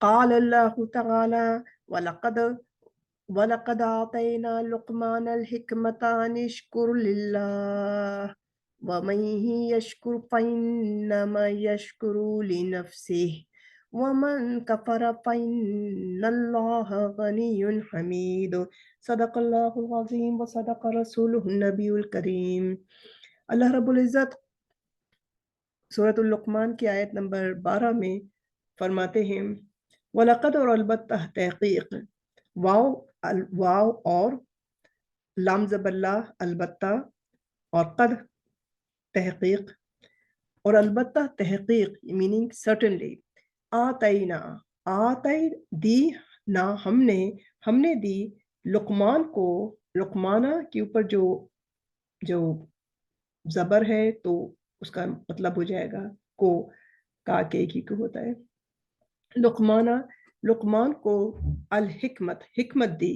قال الله تعالى ولقد آتينا لقمان الحكمة أن اشكر لله ومن يشكر فإنما يشكر لنفسه ومن كفر فإن الله غني حميد صدق الله العظيم وصدق رسوله النبي الكريم۔ اللہ رب العزت سورۃ اللقمان کی آیت نمبر 12 میں فرماتے ہیں، وَلَقَدْ اور البتہ تحقیق، واو اور لام زبر لا البتہ اور قد تحقیق، اور البتہ تحقیق میننگ سرٹنلی، آتینا دی نا ہم نے دی لقمان کو، لقمانہ کے اوپر جو زبر ہے تو اس کا مطلب ہو جائے گا کو، کا کے کی کو ہوتا ہے، لقمان کو الحکمت، حکمت دی،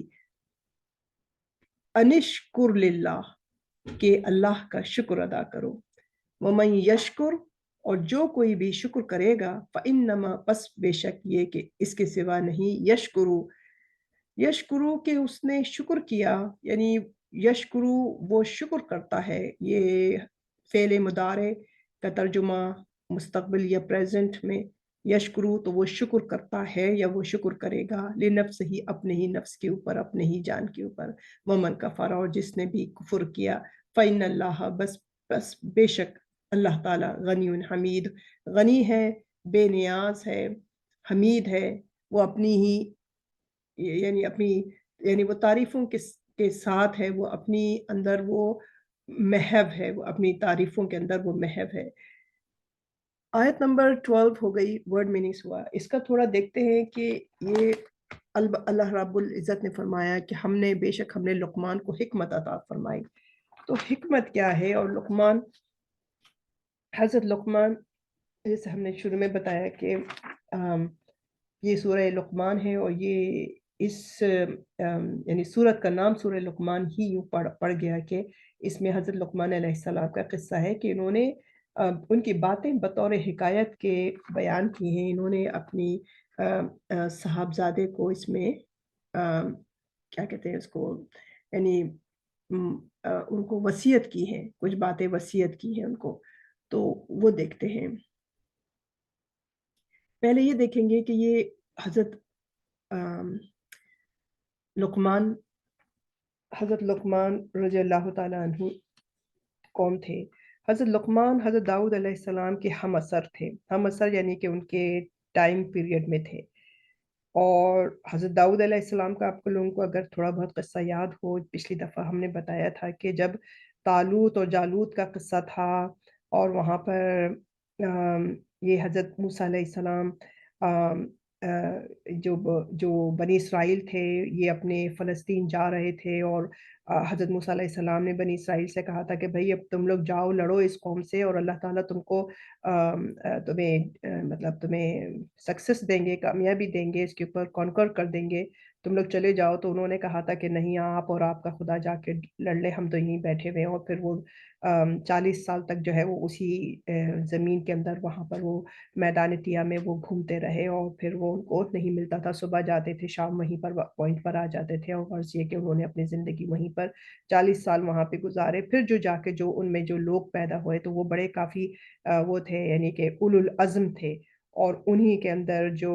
انشکر للہ کہ اللہ کا شکر ادا کرو، ومن یشکر اور جو کوئی بھی شکر کرے گا، فإنما پس بے شک یہ کہ اس کے سوا نہیں، یشکرو کہ اس نے شکر کیا، یعنی یشکرو وہ شکر کرتا ہے، یہ فعل مضارع کا ترجمہ مستقبل یا پریزنٹ میں، یشکرو تو وہ شکر کرتا ہے یا وہ شکر کرے گا، لنفس ہی اپنے ہی نفس کے اوپر، اپنے ہی جان کے اوپر، ومن کفر اور جس نے بھی کفر کیا، فإن اللہ بس بے شک اللہ تعالیٰ غنی حمید، غنی ہے، بے نیاز ہے، حمید ہے، وہ اپنی ہی یعنی وہ تعریفوں کے ساتھ ہے، وہ اپنی اندر وہ محو ہے، وہ اپنی تعریفوں کے اندر وہ محو ہے۔ آیت نمبر 12 ہو گئی، ورڈ میننگس ہوا۔ اس کا تھوڑا دیکھتے ہیں کہ یہ اللہ رب العزت نے فرمایا کہ بے شک ہم نے لقمان کو حکمت عطا فرمائی، تو حکمت کیا ہے؟ اور لقمان، حضرت لقمان، جیسے ہم نے شروع میں بتایا کہ یہ سورہ لقمان ہے، اور یہ یعنی سورت کا نام سورہ لقمان ہی یوں پڑ گیا کہ اس میں حضرت لقمان علیہ السلام کا قصہ ہے کہ انہوں نے ان کی باتیں بطور حکایت کے بیان کی ہیں، انہوں نے اپنی صاحبزادے کو اس میں کیا کہتے ہیں اس کو، یعنی ان کو وصیت کی ہے، کچھ باتیں وصیت کی ہیں ان کو، تو وہ دیکھتے ہیں۔ پہلے یہ دیکھیں گے کہ یہ حضرت لقمان رضی اللہ تعالیٰ عنہ کون تھے؟ حضرت لقمان حضرت داؤد علیہ السلام کے ہم اثر تھے، ہم اثر یعنی کہ ان کے ٹائم پیریڈ میں تھے۔ اور حضرت داؤد علیہ السلام کا آپ کو لوگوں کو اگر تھوڑا بہت قصہ یاد ہو، پچھلی دفعہ ہم نے بتایا تھا کہ جب طالوت اور جالوت کا قصہ تھا، اور وہاں پر یہ حضرت موسیٰ علیہ السلام جو بنی اسرائیل تھے یہ اپنے فلسطین جا رہے تھے، اور حضرت موسیٰ علیہ السلام نے بنی اسرائیل سے کہا تھا کہ بھئی اب تم لوگ جاؤ لڑو اس قوم سے، اور اللہ تعالیٰ تم کو تمہیں سکسس دیں گے، کامیابی دیں گے، اس کے اوپر کانکر کر دیں گے، تم لوگ چلے جاؤ۔ تو انہوں نے کہا تھا کہ نہیں، آپ اور آپ کا خدا جا کے لڑ لے، ہم تو یہیں بیٹھے ہوئے ہیں۔ اور پھر وہ 40 سال تک جو ہے وہ اسی زمین کے اندر وہاں پر وہ میدان تیا میں وہ گھومتے رہے، اور پھر وہ ان کو نہیں ملتا تھا، صبح جاتے تھے شام وہیں پر پوائنٹ پر آ جاتے تھے، اور غرض یہ کہ انہوں نے اپنی زندگی وہیں پر 40 سال وہاں پہ گزارے۔ پھر جو ان میں جو لوگ پیدا ہوئے تو وہ بڑے کافی وہ تھے، یعنی کہ اولو العزم تھے، اور انہی کے اندر جو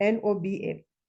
NOBA।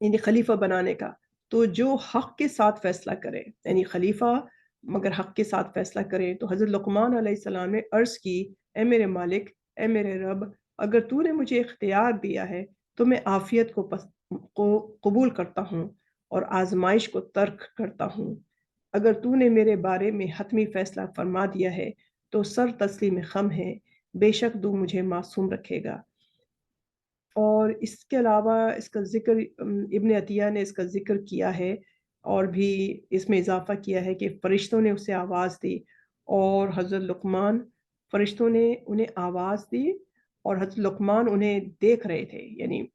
یعنی خلیفہ بنانے کا، تو جو حق کے ساتھ فیصلہ کرے، یعنی خلیفہ مگر حق کے ساتھ فیصلہ کرے. تو حضرت لقمان علیہ السلام نے عرض کی، اے میرے مالک، اے میرے رب، اگر تو نے مجھے اختیار دیا ہے تو میں عافیت کو قبول کرتا ہوں اور آزمائش کو ترک کرتا ہوں. اگر تو نے میرے بارے میں حتمی فیصلہ فرما دیا ہے تو سر تسلیم خم ہے، بے شک تو مجھے معصوم رکھے گا. اور اس کے علاوہ اس کا ذکر ابن عطیہ نے اس کا ذکر کیا ہے، اور بھی اس میں اضافہ کیا ہے کہ فرشتوں نے اسے آواز دی اور حضرت لقمان، فرشتوں نے انہیں آواز دی اور حضرت لقمان انہیں دیکھ رہے تھے. یعنی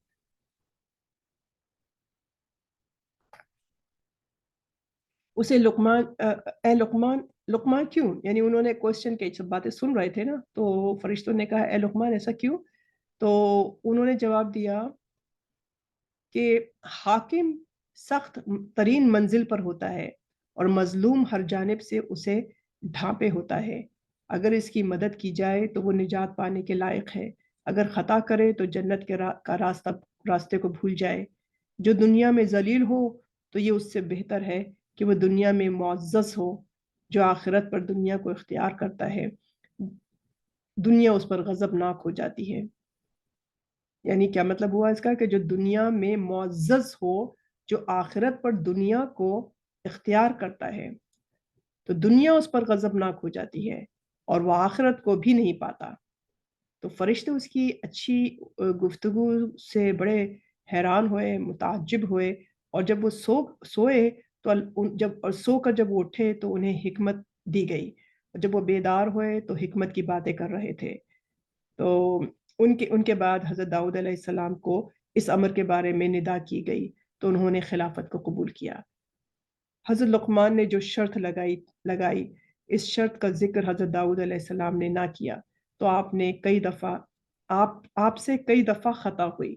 اسے لقمان اے لقمان، لقمان کیوں؟ یعنی انہوں نے کوشچن کے سب باتیں سن رہے تھے نا، تو فرشتوں نے کہا اے لقمان ایسا کیوں؟ تو انہوں نے جواب دیا کہ حاکم سخت ترین منزل پر ہوتا ہے اور مظلوم ہر جانب سے اسے ڈھانپے ہوتا ہے. اگر اس کی مدد کی جائے تو وہ نجات پانے کے لائق ہے، اگر خطا کرے تو جنت کا راستے کو بھول جائے. جو دنیا میں ذلیل ہو تو یہ اس سے بہتر ہے کہ وہ دنیا میں معزز ہو. جو آخرت پر دنیا کو اختیار کرتا ہے دنیا اس پر غضبناک ہو جاتی ہے. یعنی کیا مطلب ہوا اس کا؟ کہ جو دنیا میں معزز ہو، جو آخرت پر دنیا کو اختیار کرتا ہے تو دنیا اس پر غضبناک ہو جاتی ہے اور وہ آخرت کو بھی نہیں پاتا. تو فرشتے اس کی اچھی گفتگو سے بڑے حیران ہوئے، متعجب ہوئے، اور جب وہ سوئے تو جب سو کر جب وہ اٹھے تو انہیں حکمت دی گئی، اور جب وہ بیدار ہوئے تو حکمت کی باتیں کر رہے تھے. تو ان کے بعد حضرت داؤد علیہ السلام کو اس امر کے بارے میں ندا کی گئی تو انہوں نے خلافت کو قبول کیا. حضرت لقمان نے جو شرط لگائی اس شرط کا ذکر حضرت داؤد علیہ السلام نے نہ کیا تو آپ سے کئی دفعہ خطا ہوئی.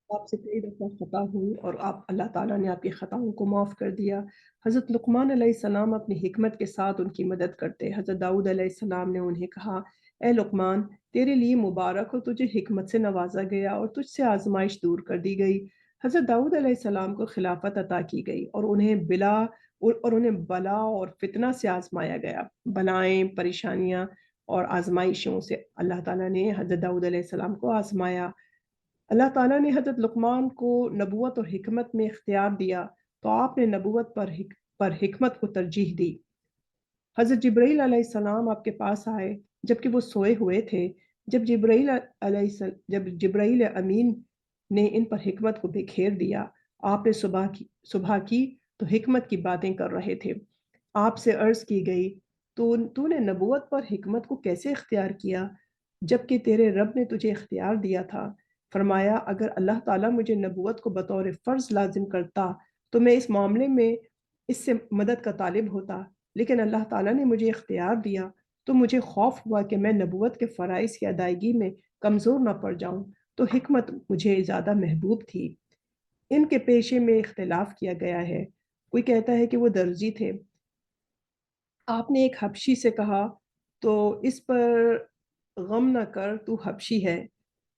آپ سے کئی دفعہ خطا ہوئی اور اللہ تعالیٰ نے آپ کی خطاؤں کو معاف کر دیا. حضرت لقمان علیہ السلام اپنی حکمت کے ساتھ ان کی مدد کرتے. حضرت داؤد علیہ السلام نے انہیں کہا اے لقمان، تیرے لیے مبارک ہو، تجھے حکمت سے نوازا گیا اور تجھ سے آزمائش دور کر دی گئی. حضرت داؤد علیہ السلام کو خلافت عطا کی گئی اور انہیں بلا اور فتنہ سے آزمایا گیا. بلائیں، پریشانیاں اور آزمائشوں سے اللہ تعالیٰ نے حضرت داؤد علیہ السلام کو آزمایا. اللہ تعالیٰ نے حضرت لقمان کو نبوت اور حکمت میں اختیار دیا تو آپ نے نبوت پر حکمت کو ترجیح دی. حضرت جبرائیل علیہ السلام آپ کے پاس آئے جبکہ وہ سوئے ہوئے تھے. جب جبرائیل امین نے ان پر حکمت کو بکھیر دیا، آپ نے صبح کی تو حکمت کی باتیں کر رہے تھے. آپ سے عرض کی گئی تو نے نبوت پر حکمت کو کیسے اختیار کیا جبکہ تیرے رب نے تجھے اختیار دیا تھا؟ فرمایا اگر اللہ تعالیٰ مجھے نبوت کو بطور فرض لازم کرتا تو میں اس معاملے میں اس سے مدد کا طالب ہوتا، لیکن اللہ تعالیٰ نے مجھے اختیار دیا تو مجھے خوف ہوا کہ میں نبوت کے فرائض کی ادائیگی میں کمزور نہ پڑ جاؤں، تو حکمت مجھے زیادہ محبوب تھی. ان کے پیشے میں اختلاف کیا گیا ہے. کوئی کہتا ہے کہ وہ درزی تھے. آپ نے ایک حبشی سے کہا تو اس پر غم نہ کر، تو حبشی ہے.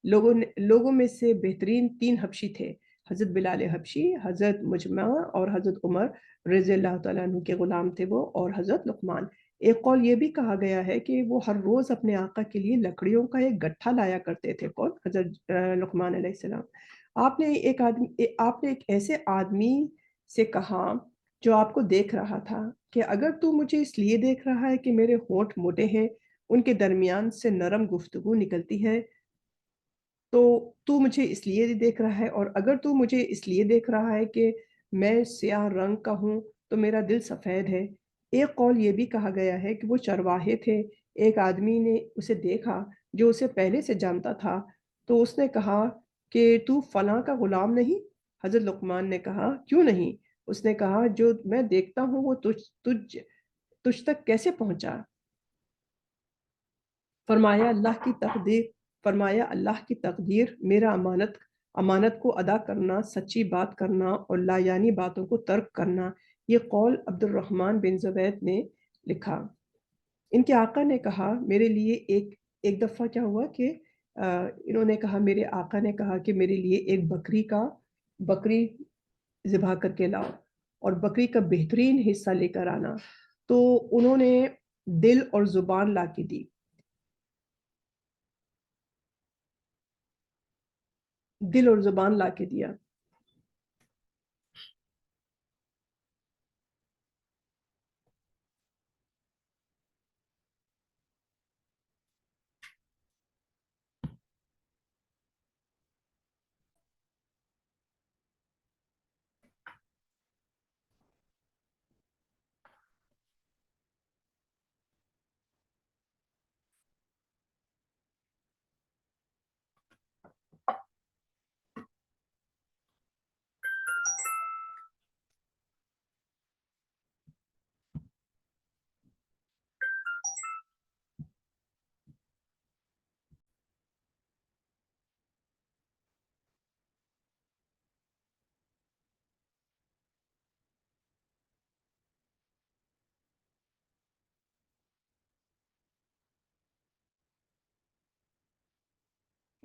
لوگوں میں سے بہترین 3 حبشی تھے، حضرت بلال حبشی، حضرت مجمع اور حضرت عمر رضی اللہ تعالیٰ عنہ کے غلام تھے وہ، اور حضرت لقمان. ایک قول یہ بھی کہا گیا ہے کہ وہ ہر روز اپنے آقا کے لیے لکڑیوں کا ایک گٹھا لایا کرتے تھے. کون؟ حضرت لقمان علیہ السلام. آپ نے ایک ایسے آدمی سے کہا جو آپ کو دیکھ رہا تھا کہ اگر تو مجھے اس لیے دیکھ رہا ہے کہ میرے ہونٹ موٹے ہیں، ان کے درمیان سے نرم گفتگو نکلتی ہے، تو مجھے اس لیے دیکھ رہا ہے، اور اگر تو مجھے اس لیے دیکھ رہا ہے کہ میں سیاہ رنگ کا ہوں تو میرا دل سفید ہے. ایک قول یہ بھی کہا گیا ہے کہ وہ چرواہے تھے. ایک آدمی نے اسے دیکھا جو اسے پہلے سے جانتا تھا تو اس نے کہا کہ تو فلاں کا غلام نہیں؟ حضرت لقمان نے کہا کیوں نہیں؟ اس نے کہا جو میں دیکھتا ہوں وہ تجھ تک کیسے پہنچا؟ فرمایا اللہ کی تقدیر میرا امانت کو ادا کرنا، سچی بات کرنا اور لایانی باتوں کو ترک کرنا. یہ قول عبد الرحمن بن زبید نے لکھا۔ ان کے آقا نے کہا میرے لیے ایک دفعہ کیا ہوا کہ انہوں نے کہا، میرے آقا نے کہا کہ میرے لیے ایک بکری ذبح کر کے لاؤ اور بکری کا بہترین حصہ لے کر آنا۔ تو انہوں نے دل اور زبان لا کے دی، دل اور زبان لا کے دیا۔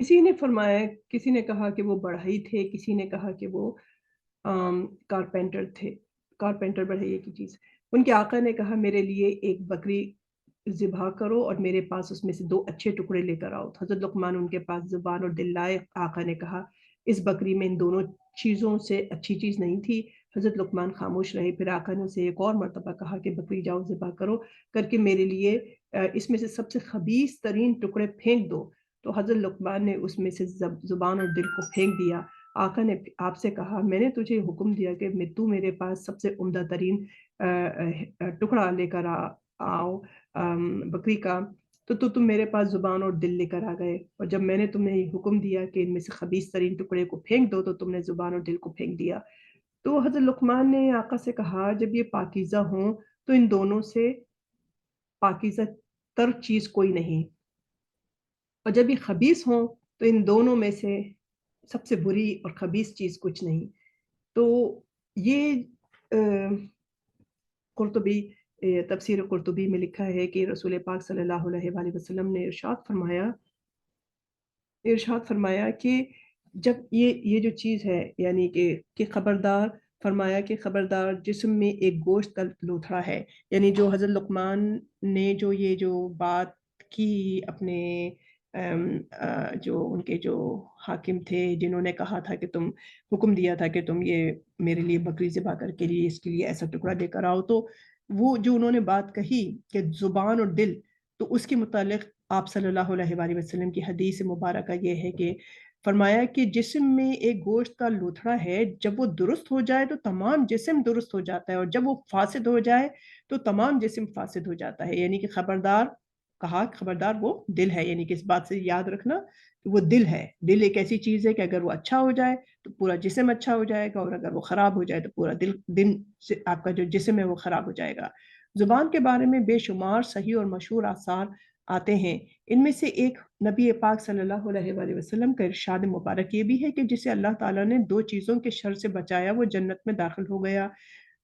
کسی نے فرمایا، کسی نے کہا کہ وہ بڑھئی تھے، کسی نے کہا کہ وہ کارپینٹر تھے، کارپینٹر بڑھئی کی چیز۔ ان کے آقا نے کہا میرے لیے ایک بکری ذبح کرو اور میرے پاس اس میں سے 2 اچھے ٹکڑے لے کر آؤ۔ حضرت لقمان ان کے پاس زبان اور دل لائے۔ آقا نے کہا اس بکری میں ان دونوں چیزوں سے اچھی چیز نہیں تھی۔ حضرت لقمان خاموش رہے۔ پھر آقا نے اسے ایک اور مرتبہ کہا کہ بکری جاؤ ذبح کرو کر کے میرے لیے اس میں سے سب سے خبیث ترین ٹکڑے پھینک دو۔ تو حضرت لقمان نے اس میں سے زبان اور دل کو پھینک دیا۔ آقا نے آپ سے کہا میں نے تجھے حکم دیا کہ تو میرے پاس سب سے عمدہ ترین ٹکڑا لے کر آؤ بکری کا، تو تم میرے پاس زبان اور دل لے کر آ گئے، اور جب میں نے تمہیں یہ حکم دیا کہ ان میں سے خبیث ترین ٹکڑے کو پھینک دو تو تم نے زبان اور دل کو پھینک دیا۔ تو حضرت لقمان نے آقا سے کہا جب یہ پاکیزہ ہوں تو ان دونوں سے پاکیزہ تر چیز کوئی نہیں، اور جب یہ خبیث ہوں تو ان دونوں میں سے سب سے بری اور خبیث چیز کچھ نہیں۔ تو یہ قرطبی تفسیر قرطبی میں لکھا ہے کہ رسول پاک صلی اللہ علیہ وآلہ وسلم نے ارشاد فرمایا کہ جب یہ جو چیز ہے یعنی کہ خبردار، فرمایا کہ خبردار جسم میں ایک گوشت کا لوتھڑا ہے، یعنی جو حضرت لقمان نے جو بات کی اپنے جو ان کے جو حاکم تھے جنہوں نے کہا تھا کہ تم حکم دیا تھا کہ تم یہ میرے لیے بکری ذبح کر کے لیے اس کے لیے ایسا ٹکڑا دے کر آؤ، تو وہ جو انہوں نے بات کہی کہ زبان اور دل، تو اس کے متعلق آپ صلی اللہ علیہ وآلہ وسلم کی حدیث مبارکہ یہ ہے کہ فرمایا کہ جسم میں ایک گوشت کا لوتھڑا ہے، جب وہ درست ہو جائے تو تمام جسم درست ہو جاتا ہے، اور جب وہ فاسد ہو جائے تو تمام جسم فاسد ہو جاتا ہے۔ یعنی کہ خبردار کہا، خبردار وہ دل ہے، یعنی کہ اس بات سے یاد رکھنا کہ وہ دل ہے۔ دل ایک ایسی چیز ہے کہ اگر وہ اچھا ہو جائے تو پورا جسم اچھا ہو جائے گا، اور اگر وہ خراب ہو جائے تو پورا دل سے آپ کا جو جسم ہے وہ خراب ہو جائے گا۔ زبان کے بارے میں بے شمار صحیح اور مشہور آثار آتے ہیں، ان میں سے ایک نبی پاک صلی اللہ علیہ وآلہ وسلم کا ارشاد مبارک یہ بھی ہے کہ جسے اللہ تعالیٰ نے 2 چیزوں کے شر سے بچایا وہ جنت میں داخل ہو گیا،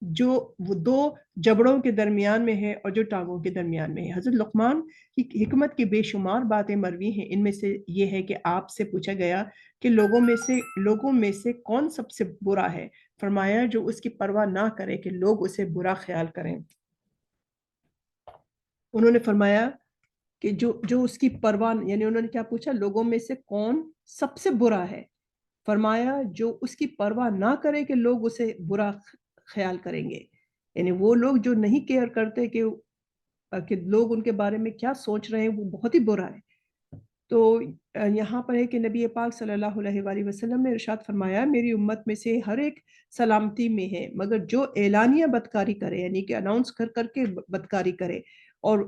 جو وہ 2 جبڑوں کے درمیان میں ہے اور جو ٹانگوں کے درمیان میں ہے۔ حضرت لقمان کی حکمت کی بے شمار باتیں مروی ہیں، ان میں سے یہ ہے کہ آپ سے پوچھا گیا کہ لوگوں میں سے کون سب سے برا ہے؟ فرمایا جو اس کی پرواہ نہ کرے کہ لوگ اسے برا خیال کریں۔ انہوں نے فرمایا کہ جو اس کی پرواہ، یعنی انہوں نے کیا پوچھا؟ لوگوں میں سے کون سب سے برا ہے؟ فرمایا جو اس کی پرواہ نہ کرے کہ لوگ اسے برا خیال کریں گے، یعنی وہ لوگ جو نہیں کیئر کرتے کہ لوگ ان کے بارے میں کیا سوچ رہے ہیں، وہ بہت ہی برا ہے۔ تو یہاں پر ہے کہ نبی پاک صلی اللہ علیہ وآلہ وسلم نے ارشاد فرمایا میری امت میں سے ہر ایک سلامتی میں ہے، مگر جو اعلانیہ بدکاری کرے، یعنی کہ اناؤنس کر کر کے بدکاری کرے، اور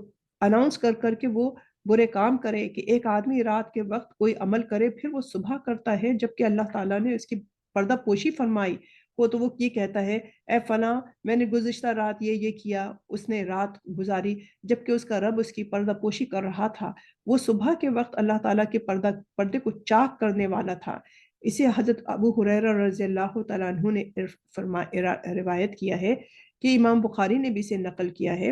اناؤنس کر کر کے وہ برے کام کرے، کہ ایک آدمی رات کے وقت کوئی عمل کرے پھر وہ صبح کرتا ہے جبکہ اللہ تعالیٰ نے اس کی پردہ پوشی فرمائی ہو، تو وہ یہ کہتا ہے اے فلاں میں نے گزشتہ رات یہ کیا، اس نے رات گزاری جبکہ اس کا رب اس کی پردہ پوشی کر رہا تھا، وہ صبح کے وقت اللہ تعالیٰ کے پردے کو چاک کرنے والا تھا۔ اسے حضرت ابو ہریرہ رضی اللہ تعالیٰ عنہ نے روایت کیا ہے کہ امام بخاری نے بھی اسے نقل کیا ہے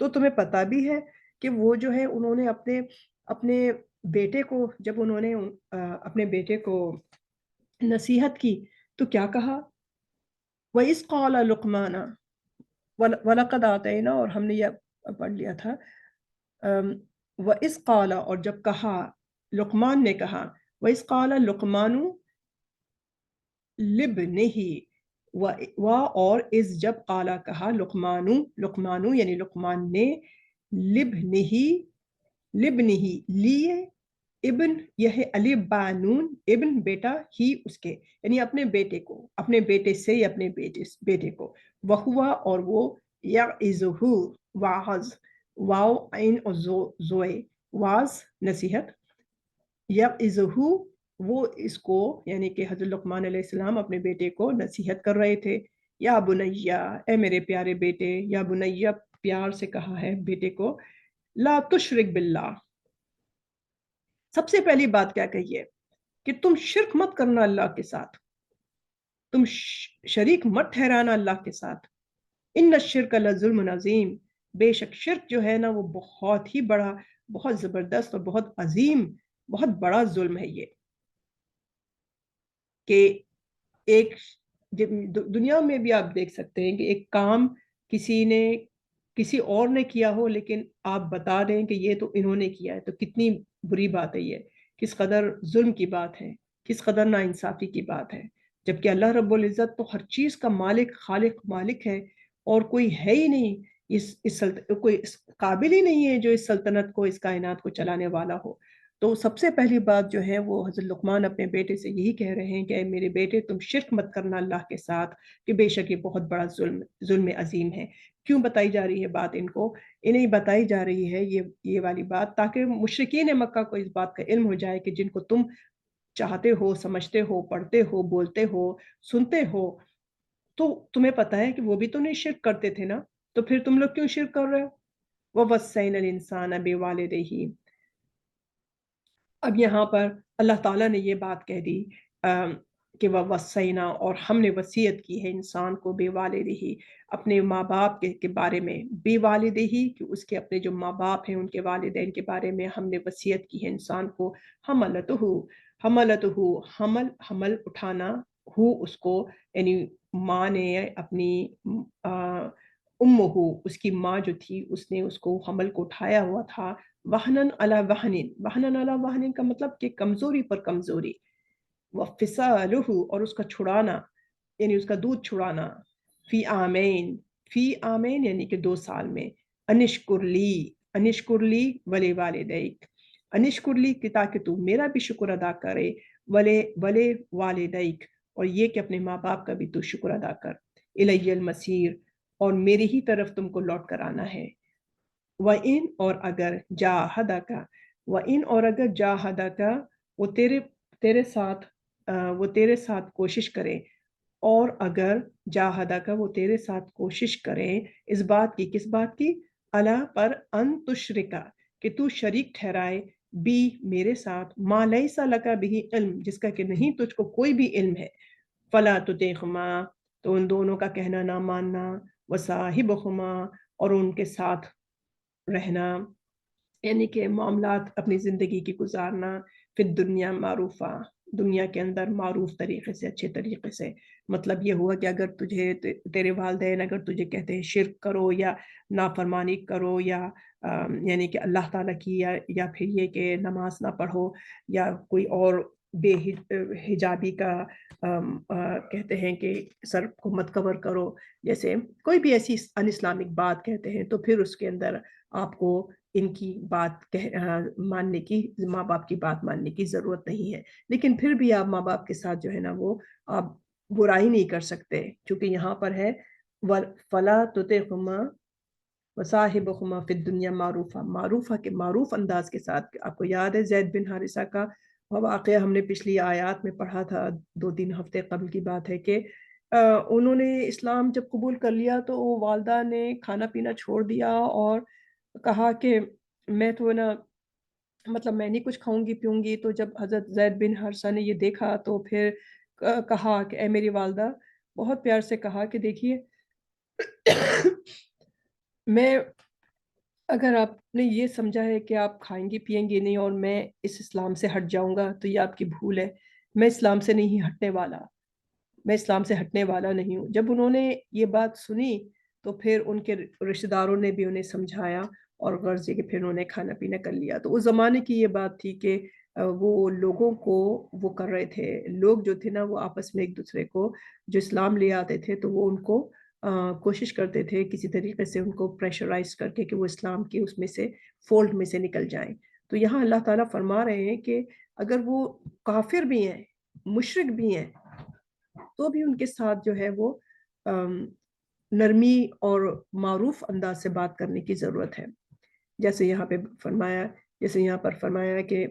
تو تمہیں پتا بھی ہے کہ وہ جو ہے انہوں نے اپنے بیٹے کو، جب انہوں نے اپنے بیٹے کو نصیحت کی تو کیا کہا؟ وَإِذْ قَالَ لُقْمَانَ وَلَقَدْ آتَيْنَا، اور ہم نے یہ پڑھ لیا تھا. وَإِذْ قَالَ، اور جب کہا، لقمان نے کہا، وَإِذْ قَالَ لُقْمَانُ لِبْنِهِ، اور اس جب قالا کہا، لقمانو یعنی لقمان نے، لبنہی لیے، ابن یہ ہے الف با نون، ابن بیٹا، ہی اس کے یعنی اپنے بیٹے کو، اپنے بیٹے سے یا اپنے بیٹے کو، وہوا اور وہ، یعظہ واعظ، واو عین اور زوئے، واز نصیحت، یعظہ وہ اس کو یعنی کہ حضرت لقمان علیہ السلام اپنے بیٹے کو نصیحت کر رہے تھے. یا بنیا، اے میرے پیارے بیٹے، یا بنیا پیار سے کہا ہے بیٹے کو، لا تشرک باللہ، سب سے پہلی بات کیا کہیے کہ تم شرک مت کرنا اللہ کے ساتھ، تم شریک مت ٹھہرانا اللہ کے ساتھ. ان الشرک لظلم عظیم، بے شک شرک جو ہے نا وہ بہت ہی بڑا، بہت زبردست اور بہت عظیم، بہت بڑا ظلم ہے یہ. کہ ایک دنیا میں بھی آپ دیکھ سکتے ہیں کہ ایک کام کسی اور نے کیا ہو لیکن آپ بتا دیں کہ یہ تو انہوں نے کیا ہے، تو کتنی بری بات ہے یہ، کس قدر ظلم کی بات ہے، کس قدر ناانصافی کی بات ہے. جبکہ اللہ رب العزت تو ہر چیز کا مالک، خالق، مالک ہے، اور کوئی ہے ہی نہیں کوئی قابل ہی نہیں ہے جو اس سلطنت کو، اس کائنات کو چلانے والا ہو. تو سب سے پہلی بات جو ہے وہ حضرت لقمان اپنے بیٹے سے یہی کہہ رہے ہیں کہ اے میرے بیٹے تم شرک مت کرنا اللہ کے ساتھ، کہ بے شک یہ بہت بڑا ظلم عظیم ہے. کیوں بتائی جا رہی ہے بات ان کو؟ انہیں بتائی جا رہی ہے یہ والی بات تاکہ مشرکین مکہ کو اس بات کا علم ہو جائے کہ جن کو تم چاہتے ہو، سمجھتے ہو، پڑھتے ہو، بولتے ہو، سنتے ہو، تو تمہیں پتا ہے کہ وہ بھی تو نہیں شرک کرتے تھے نا، تو پھر تم لوگ کیوں شرک کر رہے ہو؟ وَوَصَّيْنَا الْإِنسَانَ بِوَالِدَيْهِ، اب یہاں پر اللہ تعالیٰ نے یہ بات کہہ دی کہ وَوَصَّيْنَا، اور ہم نے وصیت کی ہے انسان کو، بِوَالِدَيْهِ اپنے ماں باپ کے بارے میں، بِوَالِدَيْهِ کہ اس کے اپنے جو ماں باپ ہیں ان کے والدین کے بارے میں ہم نے وصیت کی ہے انسان کو. حملتہ حمل اٹھانا، ہو اس کو یعنی ماں نے اپنی امہ، اس کی ماں جو تھی اس نے اس کو حمل کو اٹھایا ہوا تھا، وہنن علی وہنن، وہنن علی وہنن کا مطلب کہ کمزوری پر کمزوری، وفصالہ اور اس کا چھڑانا یعنی اس کا دودھ چھڑانا، فی آمین یعنی کہ 2 سال میں. انشکر لی ولی والدیک، انشکر لی کہ تاکہ تو میرا بھی شکر ادا کرے، ولی والدیک اور یہ کہ اپنے ماں باپ کا بھی تو شکر ادا کر. الی المصیر، اور میری ہی طرف تم کو لوٹ کر آنا ہے. وَإِنْ اور اگر جاہدکا، وَإِنْ اور اگر جاہدکا وہ تیرے ساتھ کوشش کرے، اور اگر جاہدکا وہ تیرے ساتھ کوشش کریں اس بات کی، کس بات کی؟ اللہ پر، ان تشرکا کہ تو شریک ٹھہرائے، بھی میرے ساتھ، ما لیس لکا بھی علم جس کا کہ نہیں تجھ کو کوئی بھی علم ہے. فلا تطعہما تو ان دونوں کا کہنا نہ ماننا، وصاحبہما اور ان کے ساتھ رہنا یعنی کہ معاملات اپنی زندگی کی گزارنا، پھر دنیا معروفہ دنیا کے اندر معروف طریقے سے، اچھے طریقے سے. مطلب یہ ہوا کہ اگر تیرے والدین اگر تجھے کہتے ہیں شرک کرو یا نافرمانی کرو یا یعنی کہ اللہ تعالیٰ کی یا پھر یہ کہ نماز نہ پڑھو یا کوئی اور بے حجابی کا کہتے ہیں کہ سر کو مت کور کرو، جیسے کوئی بھی ایسی ان اسلامک بات کہتے ہیں، تو پھر اس کے اندر آپ کو ان کی بات ماننے کی، ماں باپ کی بات ماننے کی ضرورت نہیں ہے. لیکن پھر بھی آپ ماں باپ کے ساتھ جو ہے نا وہ آپ برائی نہیں کر سکتے، کیونکہ یہاں پر ہے فلا تطعہما وصاحبہما فی الدنیا معروفہ، معروفہ کے معروف انداز کے ساتھ. آپ کو یاد ہے زید بن حارثہ کا واقعہ ہم نے پچھلی آیات میں پڑھا تھا، 2-3 ہفتے قبل کی بات ہے کہ انہوں نے اسلام جب قبول کر لیا تو والدہ نے کھانا پینا چھوڑ دیا اور کہا کہ میں تو نا مطلب میں نہیں کچھ کھاؤں گی پیوں گی. تو جب حضرت زید بن حارثہ نے یہ دیکھا تو پھر کہا کہ اے میری والدہ، بہت پیار سے کہا کہ دیکھیے میں اگر آپ نے یہ سمجھا ہے کہ آپ کھائیں گے پیئیں گے نہیں اور میں اس اسلام سے ہٹ جاؤں گا تو یہ آپ کی بھول ہے. میں اسلام سے نہیں ہٹنے والا، میں اسلام سے ہٹنے والا نہیں ہوں. جب انہوں نے یہ بات سنی تو پھر ان کے رشتہ داروں نے بھی انہیں سمجھایا اور غرض یہ کہ پھر انہوں نے کھانا پینا کر لیا. تو اس زمانے کی یہ بات تھی کہ وہ لوگوں کو وہ کر رہے تھے، لوگ جو تھے نا وہ آپس میں ایک دوسرے کو جو اسلام لے آتے تھے تو وہ ان کو کوشش کرتے تھے کسی طریقے سے ان کو پریشرائز کر کے کہ وہ اسلام کی اس میں سے فولڈ میں سے نکل جائیں. تو یہاں اللہ تعالیٰ فرما رہے ہیں کہ اگر وہ کافر بھی ہیں، مشرک بھی ہیں، تو بھی ان کے ساتھ جو ہے وہ نرمی اور معروف انداز سے بات کرنے کی ضرورت ہے. جیسے یہاں پہ فرمایا، جیسے یہاں پر فرمایا کہ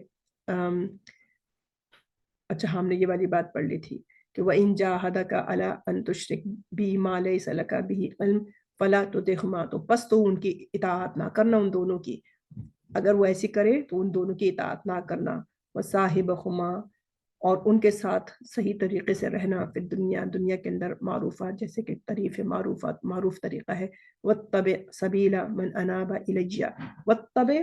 اچھا ہم نے یہ والی بات پڑھ لی تھی کہ وَإِن جَاهَدَكَ عَلَىٰ أَن تُشْرِكَ بِي مَا لَيْسَ لَكَ بِهِ عِلْمٌ فَلَا تُطِعْهُمَا، تو پس تو ان کی اطاعت نہ کرنا ان دونوں کی. اگر وہ ایسی کرے تو ان دونوں کی اطاعت نہ کرنا. وَصَاحِبْهُمَا، اور ان کے ساتھ صحیح طریقے سے رہنا پھر دنیا کے اندر معروفات، جیسے کہ تعریف معروفات معروف طریقہ ہے. وَاتَّبِعْ سَبِيلَ مَنْ أَنَابَ إِلَيَّ، وَاتَّبِعْ،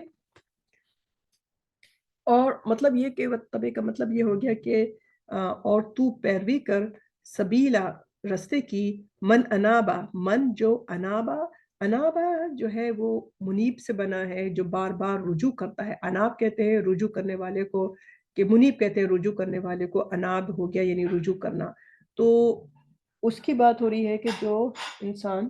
اور مطلب یہ کہ وَاتَّبِعْ کا مطلب یہ ہو گیا کہ اور تو پیروی کر، سبیلا رستے کی، من انابا، من جو انابا، انابا جو ہے وہ منیب سے بنا ہے جو بار بار رجوع کرتا ہے. اناب کہتے ہیں رجوع کرنے والے کو، کہ منیب کہتے ہیں رجوع کرنے والے کو. اناب ہو گیا یعنی رجوع کرنا. تو اس کی بات ہو رہی ہے کہ جو انسان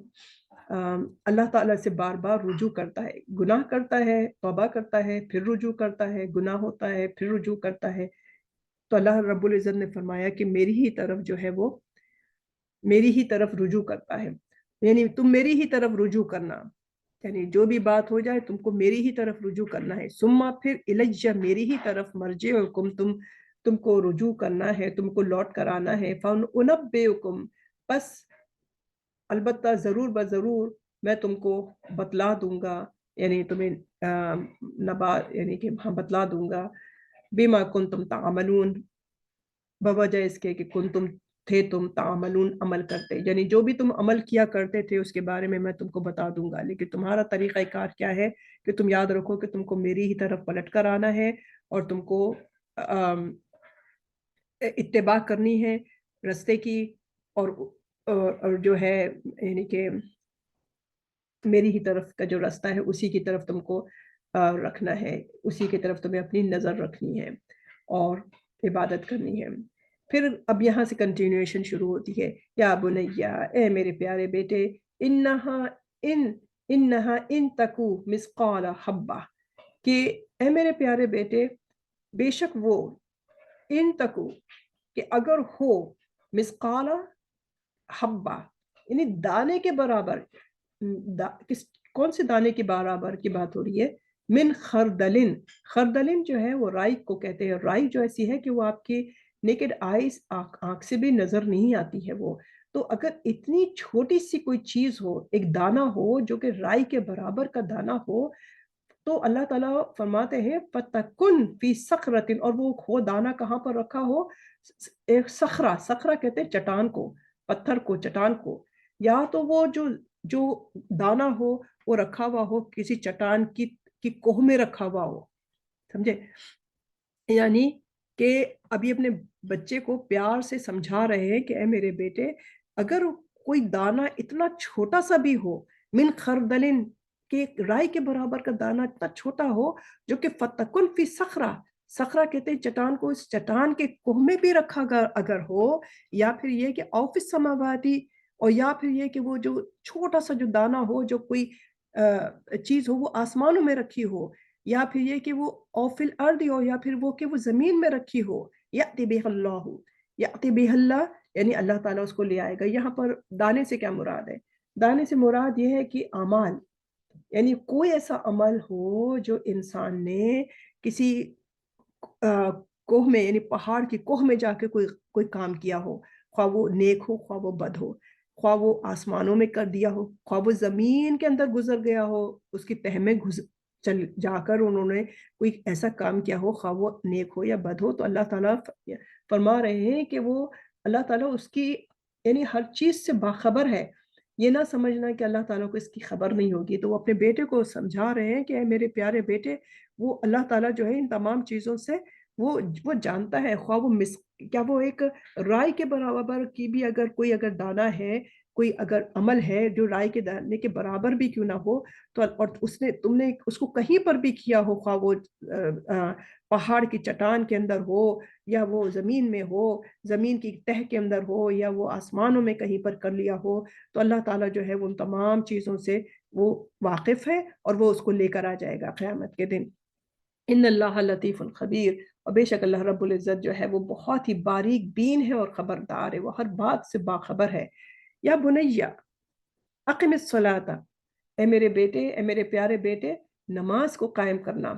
اللہ تعالیٰ سے بار بار رجوع کرتا ہے، گناہ کرتا ہے، توبہ کرتا ہے، پھر رجوع کرتا ہے، گناہ ہوتا ہے، پھر رجوع کرتا ہے، تو اللہ رب العزت نے فرمایا کہ میری ہی طرف جو ہے وہ میری ہی طرف رجوع کرتا ہے. یعنی تم میری ہی طرف رجوع کرنا، یعنی جو بھی بات ہو جائے تم کو میری ہی طرف رجوع کرنا ہے. ثم پھر الیہ، میری ہی طرف، مرجعکم، تم کو رجوع کرنا ہے، تم کو لوٹ کر آنا ہے. فانبئکم، بس البتہ ضرور بضرور میں تم کو بتلا دوں گا، یعنی تمہیں یعنی کہ ہاں بتلا دوں گا. بما کنتم تعملون، بوجہ اس کے کہ تم تعملون، عمل کرتے، یعنی جو بھی تم عمل کیا کرتے تھے اس کے بارے میں تم کو بتا دوں گا. لیکن تمہارا طریقہ کار کیا ہے کہ تم یاد رکھو کہ تم کو میری ہی طرف پلٹ کر آنا ہے اور تم کو اتباع کرنی ہے رستے کی، اور جو ہے یعنی کہ میری ہی طرف کا جو راستہ ہے اسی کی طرف تم کو رکھنا ہے، اسی کی طرف تمہیں اپنی نظر رکھنی ہے اور عبادت کرنی ہے. پھر اب یہاں سے کنٹینیویشن شروع ہوتی ہے. یا بنیا، اے میرے پیارے بیٹے، انہا ان تکو مثقال حبہ، کہ اے میرے پیارے بیٹے بے شک وہ، ان تکو کہ اگر ہو، مثقال حبہ یعنی دانے کے برابر، کون سے دانے کے برابر کی بات ہو رہی ہے؟ من خردلن، خردلن جو ہے وہ رائی کو کہتے ہیں. رائی جو ایسی ہے کہ وہ آپ کی نیکڈ آئیز، آنکھ سے بھی نظر نہیں آتی ہے وہ. تو اگر اتنی چھوٹی سی کوئی چیز ہو، ایک دانہ ہو جو کہ رائی کے برابر کا دانہ ہو، تو اللہ تعالیٰ فرماتے ہیں فَتَكُنْ فِي صَخْرَةٍ، اور وہ ہو دانہ کہاں پر رکھا ہو؟ ایک صخرہ، صخرہ کہتے ہیں چٹان کو، پتھر کو، چٹان کو. یا تو وہ جو دانہ ہو وہ رکھا ہوا ہو کسی چٹان کی کوہ میں رکھا ہوا ہو، سمجھے؟ یعنی کہ ابھی اپنے بچے کو پیار سے سمجھا رہے ہیں کہ اے میرے بیٹے، اگر کوئی دانہ اتنا چھوٹا سا بھی ہو، من خردلن، کہ رائی کے برابر کا دانہ اتنا چھوٹا ہو جو کہ فتکن فی صخرہ، صخرہ کہتے ہیں چٹان کو، اس چٹان کے کوہ میں بھی رکھا اگر ہو، یا پھر یہ کہ آفس سماواتی، اور یا پھر یہ کہ وہ جو چھوٹا سا جو دانہ ہو جو کوئی چیز ہو وہ آسمانوں میں رکھی ہو، یا پھر یہ کہ وہ اوفل ارض ہو، یا پھر وہ کہ وہ زمین میں رکھی ہو. یأتی بہ اللہ، یأتی بہ اللہ یعنی اللہ تعالیٰ اس کو لے آئے گا. یہاں پر دانے سے کیا مراد ہے؟ دانے سے مراد یہ ہے کہ اعمال، یعنی کوئی ایسا عمل ہو جو انسان نے کسی کوہ میں، یعنی پہاڑ کی کوہ میں جا کے کوئی کام کیا ہو، خواہ وہ نیک ہو، خواہ وہ بد ہو، خواہ وہ آسمانوں میں کر دیا ہو، خواہ وہ زمین کے اندر گزر گیا ہو، اس کی تہ میں چل جا کر انہوں نے کوئی ایسا کام کیا ہو، خواہ وہ نیک ہو یا بد ہو، تو اللہ تعالیٰ فرما رہے ہیں کہ وہ اللہ تعالیٰ اس کی یعنی ہر چیز سے باخبر ہے. یہ نہ سمجھنا کہ اللہ تعالیٰ کو اس کی خبر نہیں ہوگی. تو وہ اپنے بیٹے کو سمجھا رہے ہیں کہ اے میرے پیارے بیٹے، وہ اللہ تعالیٰ جو ہے ان تمام چیزوں سے وہ جانتا ہے. خواہ وہ کیا وہ ایک رائے کے برابر کی بھی اگر دانا ہے، کوئی اگر عمل ہے جو رائے کے دانے کے برابر بھی کیوں نہ ہو، تو اور تم نے اس کو کہیں پر بھی کیا ہو، خواہ وہ پہاڑ کی چٹان کے اندر ہو، یا وہ زمین میں ہو، زمین کی تہ کے اندر ہو، یا وہ آسمانوں میں کہیں پر کر لیا ہو، تو اللہ تعالیٰ جو ہے وہ ان تمام چیزوں سے وہ واقف ہے، اور وہ اس کو لے کر آ جائے گا قیامت کے دن. ان اللہ لطیف خبیر، اور بے شک اللہ رب العزت جو ہے وہ بہت ہی باریک بین ہے اور خبردار ہے، وہ ہر بات سے باخبر ہے. یا بنیا اقم الصلاۃ، اے میرے بیٹے، اے میرے پیارے بیٹے، نماز کو قائم کرنا.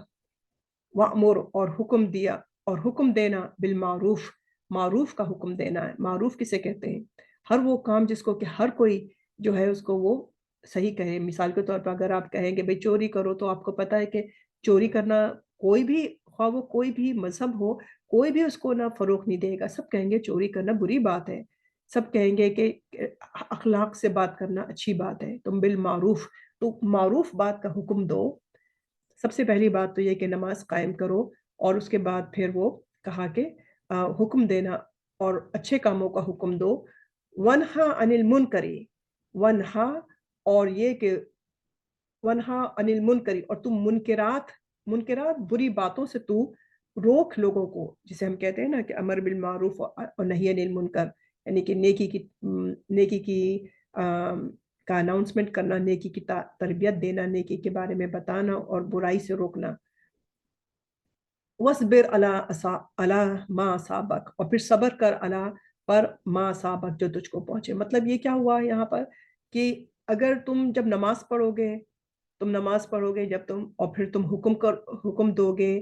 وَأْمُرْ، اور حکم دیا اور حکم دینا، بالمعروف، معروف کا حکم دینا ہے. معروف کسے کہتے ہیں؟ ہر وہ کام جس کو کہ ہر کوئی جو ہے اس کو وہ صحیح کہے. مثال کے طور پر اگر آپ کہیں گے بھئی چوری کرو، تو آپ کو پتا ہے کہ چوری کرنا کوئی بھی، خواہ وہ کوئی بھی مذہب ہو، کوئی بھی اس کو نہ فروغ نہیں دے گا. سب کہیں گے چوری کرنا بری بات ہے، سب کہیں گے کہ اخلاق سے بات کرنا اچھی بات ہے. تم بالمعروف، تو معروف بات کا حکم دو. سب سے پہلی بات تو یہ کہ نماز قائم کرو، اور اس کے بعد پھر وہ کہا کہ حکم دینا اور اچھے کاموں کا حکم دو. ونہا عن المنکری، ونہا، اور یہ کہ ونہا عن المنکری، اور تم منکرات بری باتوں سے تو روک لوگوں کو، جسے ہم کہتے ہیں نا کہ امر بالمعروف اور نہی عن المنکر، یعنی کہ نیکی کی کا اناؤنسمنٹ کرنا، نیکی کی تربیت دینا، نیکی کے بارے میں بتانا اور برائی سے روکنا. وَاصْبِرْ عَلَىٰ مَا أَصَابَكَ، اور پھر صبر کر علی پر ما أَصَابَكَ، جو تجھ کو پہنچے. مطلب یہ کیا ہوا یہاں پر کہ اگر تم جب نماز پڑھو گے جب تم، اور پھر تم حکم دو گے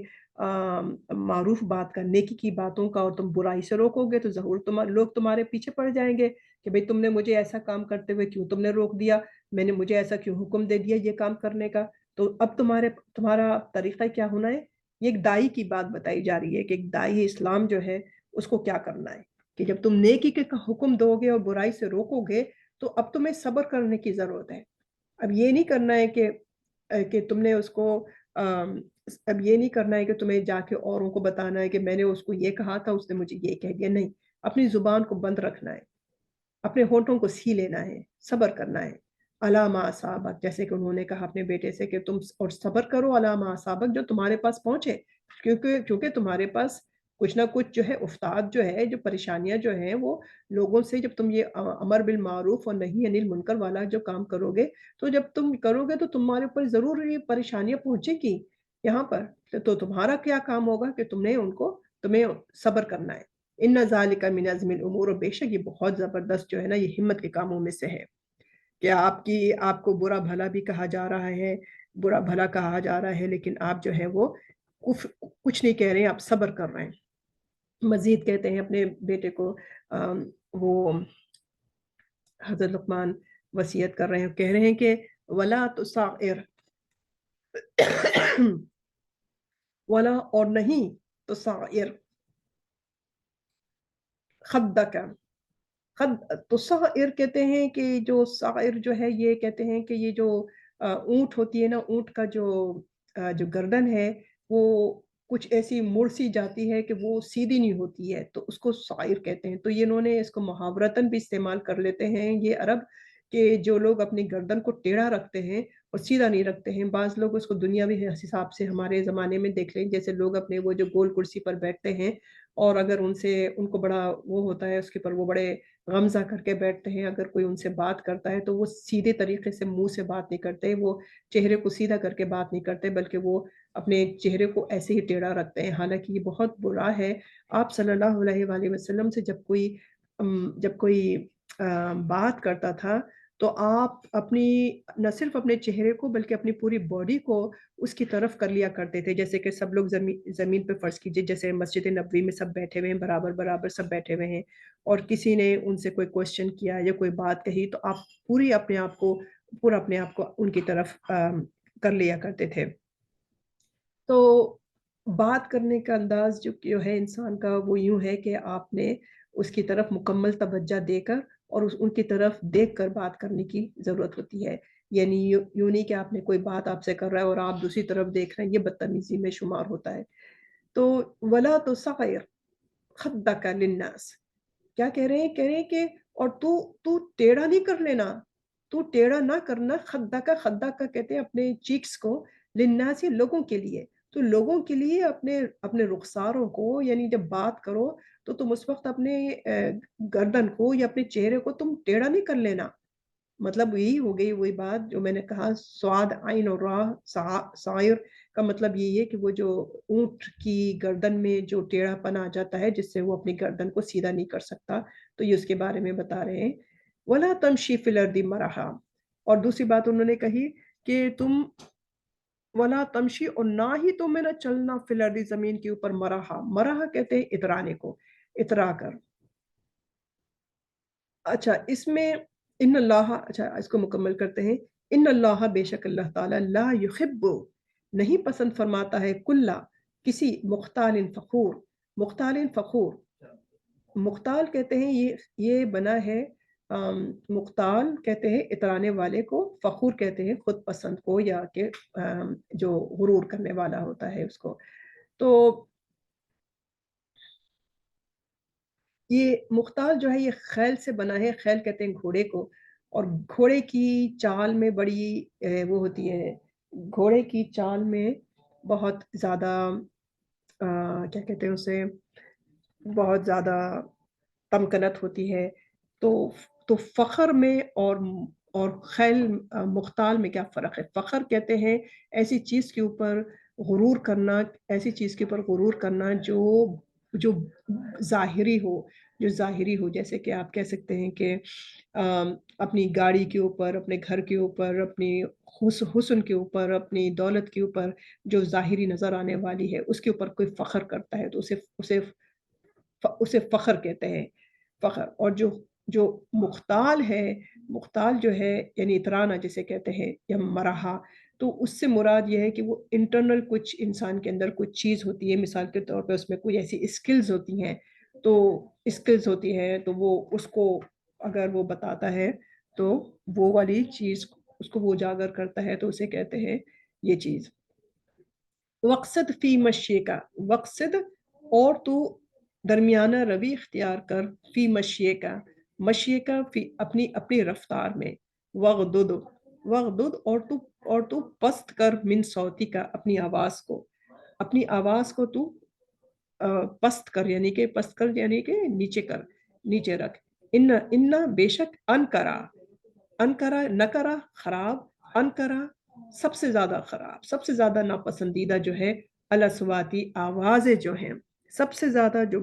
معروف بات کا، نیکی کی باتوں کا، اور تم برائی سے روکو گے، تو ضرور لوگ تمہارے پیچھے پڑ جائیں گے کہ بھئی تم نے مجھے ایسا کام کرتے ہوئے کیوں تم نے روک دیا، مجھے ایسا کیوں حکم دے دیا یہ کام کرنے کا. تو اب تمہارا طریقہ کیا ہونا ہے؟ یہ ایک دائی کی بات بتائی جا رہی ہے کہ ایک دائی اسلام جو ہے اس کو کیا کرنا ہے، کہ جب تم نیکی کے حکم دو گے اور برائی سے روکو گے، تو اب تمہیں صبر کرنے کی ضرورت ہے. اب یہ نہیں کرنا ہے کہ تم نے اس کو اب یہ نہیں کرنا ہے کہ تمہیں جا کے اوروں کو بتانا ہے کہ میں نے اس کو یہ کہا تھا، اس نے مجھے یہ کہہ دیا. نہیں، اپنی زبان کو بند رکھنا ہے، اپنے ہونٹوں کو سی لینا ہے، صبر کرنا ہے. علی ما اصابک، جیسے کہ انہوں نے کہا اپنے بیٹے سے کہ تم اور صبر کرو علی ما اصابک، جو تمہارے پاس پہنچے، کیونکہ تمہارے پاس کچھ نہ کچھ جو ہے افتاد جو ہے، جو پریشانیاں جو ہیں، وہ لوگوں سے، جب تم یہ امر بالمعروف اور نہی عن المنکر والا جو کام کرو گے، تو جب تم کرو گے تو تمہارے اوپر ضرور یہ پریشانیاں پہنچے گی یہاں پر. تو تمہارا کیا کام ہوگا کہ تمہیں صبر کرنا ہے. ان ذالک من عزم الامور، اور بے شک یہ بہت زبردست جو ہے نا، یہ ہمت کے کاموں میں سے ہے کہ آپ کو برا بھلا بھی کہا جا رہا ہے، برا بھلا کہا جا رہا ہے، لیکن آپ جو ہے وہ کچھ نہیں کہہ رہے ہیں، آپ صبر کر رہے ہیں. مزید کہتے ہیں اپنے بیٹے کو، وہ حضرت لقمان وصیت کر رہے ہیں، کہہ رہے ہیں کہ ولا تصعر، ولا، اور نہیں، تصعر، خدک، تصعر کہتے ہیں کہ جو صائر جو ہے، یہ کہتے ہیں کہ یہ جو اونٹ ہوتی ہے نا، اونٹ کا جو گردن ہے، وہ کچھ ایسی مڑ سی جاتی ہے کہ وہ سیدھی نہیں ہوتی ہے، تو اس کو صائر کہتے ہیں. تو یہ انہوں نے اس کو محاورتاً بھی استعمال کر لیتے ہیں یہ عرب، کہ جو لوگ اپنی گردن کو ٹیڑھا رکھتے ہیں اور سیدھا نہیں رکھتے ہیں. بعض لوگ اس کو دنیاوی حساب سے ہمارے زمانے میں دیکھ لیں، جیسے لوگ اپنے وہ جو گول کرسی پر بیٹھتے ہیں، اور اگر ان کو بڑا وہ ہوتا ہے، اس کے پر وہ بڑے غمزہ کر کے بیٹھتے ہیں، اگر کوئی ان سے بات کرتا ہے تو وہ سیدھے طریقے سے منہ سے بات نہیں کرتے، وہ چہرے کو سیدھا کر کے بات نہیں کرتے، بلکہ وہ اپنے چہرے کو ایسے ہی ٹیڑھا رکھتے ہیں. حالانکہ یہ بہت برا ہے. آپ صلی اللہ علیہ وآلہ وسلم سے جب کوئی بات کرتا تھا، تو آپ نہ صرف اپنے چہرے کو بلکہ اپنی پوری باڈی کو اس کی طرف کر لیا کرتے تھے. جیسے کہ سب لوگ زمین پہ فرض کیجئے، جیسے مسجد نبوی میں سب بیٹھے ہوئے ہیں، برابر سب بیٹھے ہوئے ہیں، اور کسی نے ان سے کوئی کوشچن کیا یا کوئی بات کہی، تو آپ پورا اپنے آپ کو ان کی طرف کر لیا کرتے تھے. تو بات کرنے کا انداز جو ہے انسان کا، وہ یوں ہے کہ آپ نے اس کی طرف مکمل توجہ دے کر اور ان کی طرف دیکھ کر بات کرنے کی ضرورت ہوتی ہے. یعنی یوں نہیں کہ آپ نے کوئی بات آپ سے کر رہا ہے اور آپ دوسری طرف دیکھ رہے ہیں، یہ بدتمیزی میں شمار ہوتا ہے. تو ولا تو صغیر خدک للناس، کیا کہہ رہے ہیں؟ کہہ رہے ہیں کہ اور تو ٹیڑھا نہیں کر لینا، تو ٹیڑھا نہ کرنا. خدہ کا کہتے ہیں اپنے چیکس کو، للناس لوگوں کے لیے. تو لوگوں کے لیے اپنے رخساروں کو، یعنی جب بات کرو تو تم اس وقت اپنے گردن کو یا اپنے چہرے کو تم ٹیڑھا نہیں کر لینا. مطلب یہی ہو گئی وہی بات جو میں نے کہا، سواد عین اور راہ سائر کا مطلب یہی ہے کہ وہ جو اونٹ کی گردن میں جو ٹیڑھا پن آ جاتا ہے جس سے وہ اپنی گردن کو سیدھا نہیں کر سکتا، تو یہ اس کے بارے میں بتا رہے ہیں. ولا تمشی فی الارض مرحا، اور دوسری بات انہوں نے کہی کہ تم ولا تمشی، اور نہ ہی تم نہ چلنا، فی الارض زمین کے اوپر، مرحا. مرحا کہتے ہیں اترانے کو، اترا کر. اچھا اس میں ان اللہ، اچھا اس کو مکمل کرتے ہیں. ان اللہ، بے شک اللہ تعالیٰ، لا یحب، نہیں پسند فرماتا ہے، کلا کسی مختال فخور. مختال فخور، مختال کہتے ہیں یہ بنا ہے، مختال کہتے ہیں اترانے والے کو، فخور کہتے ہیں خود پسند کو، یا کہ جو غرور کرنے والا ہوتا ہے اس کو. تو یہ مختال جو ہے یہ خیل سے بنا ہے. خیل کہتے ہیں گھوڑے کو، اور گھوڑے کی چال میں بڑی وہ ہوتی ہے، گھوڑے کی چال میں بہت زیادہ کیا کہتے ہیں اسے، بہت زیادہ تمکنت ہوتی ہے. تو فخر میں اور خیل مختال میں کیا فرق ہے؟ فخر کہتے ہیں ایسی چیز کے اوپر غرور کرنا، ایسی چیز کے اوپر غرور کرنا جو ظاہری ہو، جو ظاہری ہو. جیسے کہ آپ کہہ سکتے ہیں کہ اپنی گاڑی کے اوپر، اپنے گھر کے اوپر، اپنی حسن کے اوپر، اپنی دولت کے اوپر جو ظاہری نظر آنے والی ہے اس کے اوپر کوئی فخر کرتا ہے تو اسے فخر کہتے ہیں. فخر. اور جو مختال ہے، مختال جو ہے یعنی اترانا جسے کہتے ہیں، یا مرحا، تو اس سے مراد یہ ہے کہ وہ انٹرنل کچھ انسان کے اندر کچھ چیز ہوتی ہے. مثال کے طور پہ اس میں کوئی ایسی اسکلز ہوتی ہیں، تو اسکلز ہوتی ہیں تو وہ اس کو اگر وہ بتاتا ہے تو وہ والی چیز اس کو وہ اجاگر کرتا ہے تو اسے کہتے ہیں یہ چیز. وقصد فی مشی کا، وقصد اور تو درمیانہ روی اختیار کر، فی مشیے کا، مشیے کا، فی اپنی رفتار میں. وغدد، وغدد اور تو پست کر، من صوتی کا، اپنی آواز کو، اپنی آواز کو تو پست کر، یعنی کہ پست کر یعنی کہ نیچے کر، نیچے رکھ. ان بے شک، انکرا نکرا خراب، انکرا سب سے زیادہ خراب، سب سے زیادہ ناپسندیدہ جو ہے، الاسواتی آوازیں جو ہیں، سب سے زیادہ جو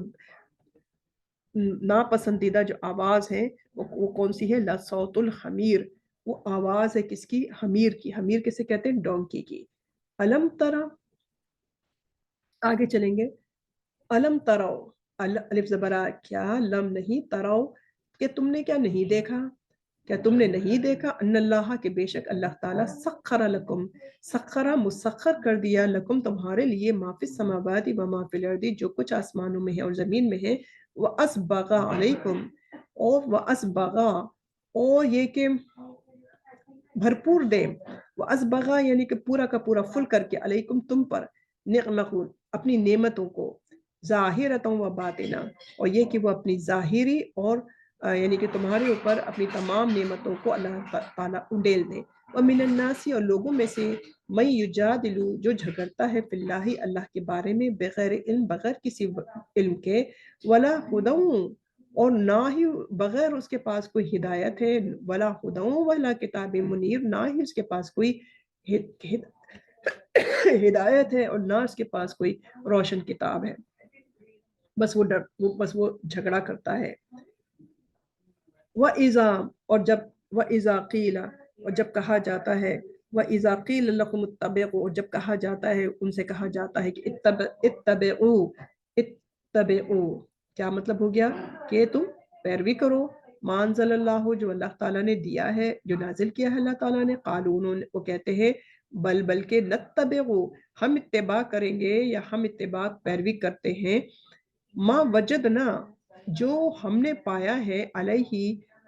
ناپسندیدہ جو آواز ہے وہ کون سی ہے؟ لصوت الحمیر، وہ آواز ہے کس کی؟ حمیر کی. حمیر کسے کہتے ہیں؟ ڈونکی کی. علم ترا، آگے چلیں گے. علم ترو، الف زبرا، کیا؟ لم نہیں، ترو کہ تم نے کیا نہیں دیکھا؟ کیا تم نے نہیں دیکھا؟ ان اللہ کے بے شک اللہ تعالیٰ، سخر لکم، سخرا مسخر کر دیا، لکم تمہارے لیے، ما فی السماوات و ما فی الارض جو کچھ آسمانوں میں ہے اور زمین میں ہے. وَأَسْبَغَ عَلَيْكُمْ، اور وَأَسْبَغَ، اور یہ کہ بھرپور دے، وَأَسْبَغَ یعنی کہ پورا کا پورا فل کر کے، علیکم تم پر، نعمہ اپنی نعمتوں کو، ظاہرۃ و باطنہ، اور یہ کہ وہ اپنی ظاہری اور یعنی کہ تمہارے اوپر اپنی تمام نعمتوں کو اللہ تعالیٰ انڈیل دے. وَمِنَ النَّاسِ اور لوگوں میں سے، مَن یُجَادِلُ جو جھگڑتا ہے، فی اللہ اللہ کے بارے میں، بغیر علم بغیر کسی علم کے، ولا ہدی اور نہ ہی بغیر اس کے پاس کوئی ہدایت ہے، ولا ہدی ولا کتاب منیر نہ ہی اس کے پاس کوئی ہدایت ہے اور نہ اس کے پاس کوئی روشن کتاب ہے. بس وہ جھگڑا کرتا ہے. وَإِذَا اور وَإِذَا قِيلَ اور جب کہا جاتا ہے، وَإِذَا قِيلَ لَكُمُ اتَّبِعُوا اور جب کہا جاتا ہے، ان سے کہا جاتا ہے کہ اتبعوا کیا مطلب ہو گیا؟ کہ تم پیروی کرو، ما انزل اللہ جو اللہ تعالیٰ نے دیا ہے، جو نازل کیا ہے اللہ تعالیٰ نے. قالوا وہ کہتے ہیں، بلکہ نتبعوا ہم اتباع کریں گے، یا ہم اتباع پیروی کرتے ہیں، ما وجدنا جو ہم نے پایا ہے، علیہ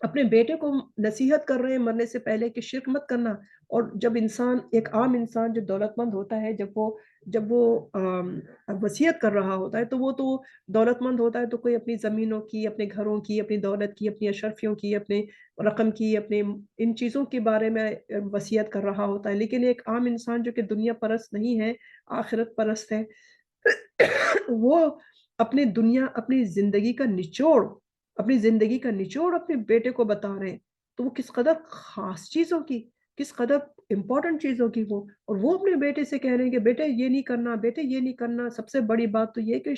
اپنے بیٹے کو نصیحت کر رہے ہیں مرنے سے پہلے کہ شرک مت کرنا. اور جب انسان، ایک عام انسان جو دولت مند ہوتا ہے، جب وہ وصیت کر رہا ہوتا ہے تو وہ تو دولت مند ہوتا ہے، تو کوئی اپنی زمینوں کی، اپنے گھروں کی، اپنی دولت کی، اپنی اشرفیوں کی، اپنے رقم کی، اپنے ان چیزوں کے بارے میں وصیت کر رہا ہوتا ہے. لیکن ایک عام انسان جو کہ دنیا پرست نہیں ہے، آخرت پرست ہے، وہ اپنی زندگی کا نچوڑ اپنے بیٹے کو بتا رہے ہیں. تو وہ کس قدر خاص چیزوں کی، کس قدر امپورٹنٹ چیزوں کی اور وہ اپنے بیٹے سے کہہ رہے ہیں کہ بیٹے یہ نہیں کرنا، بیٹے یہ نہیں کرنا. سب سے بڑی بات تو یہ کہ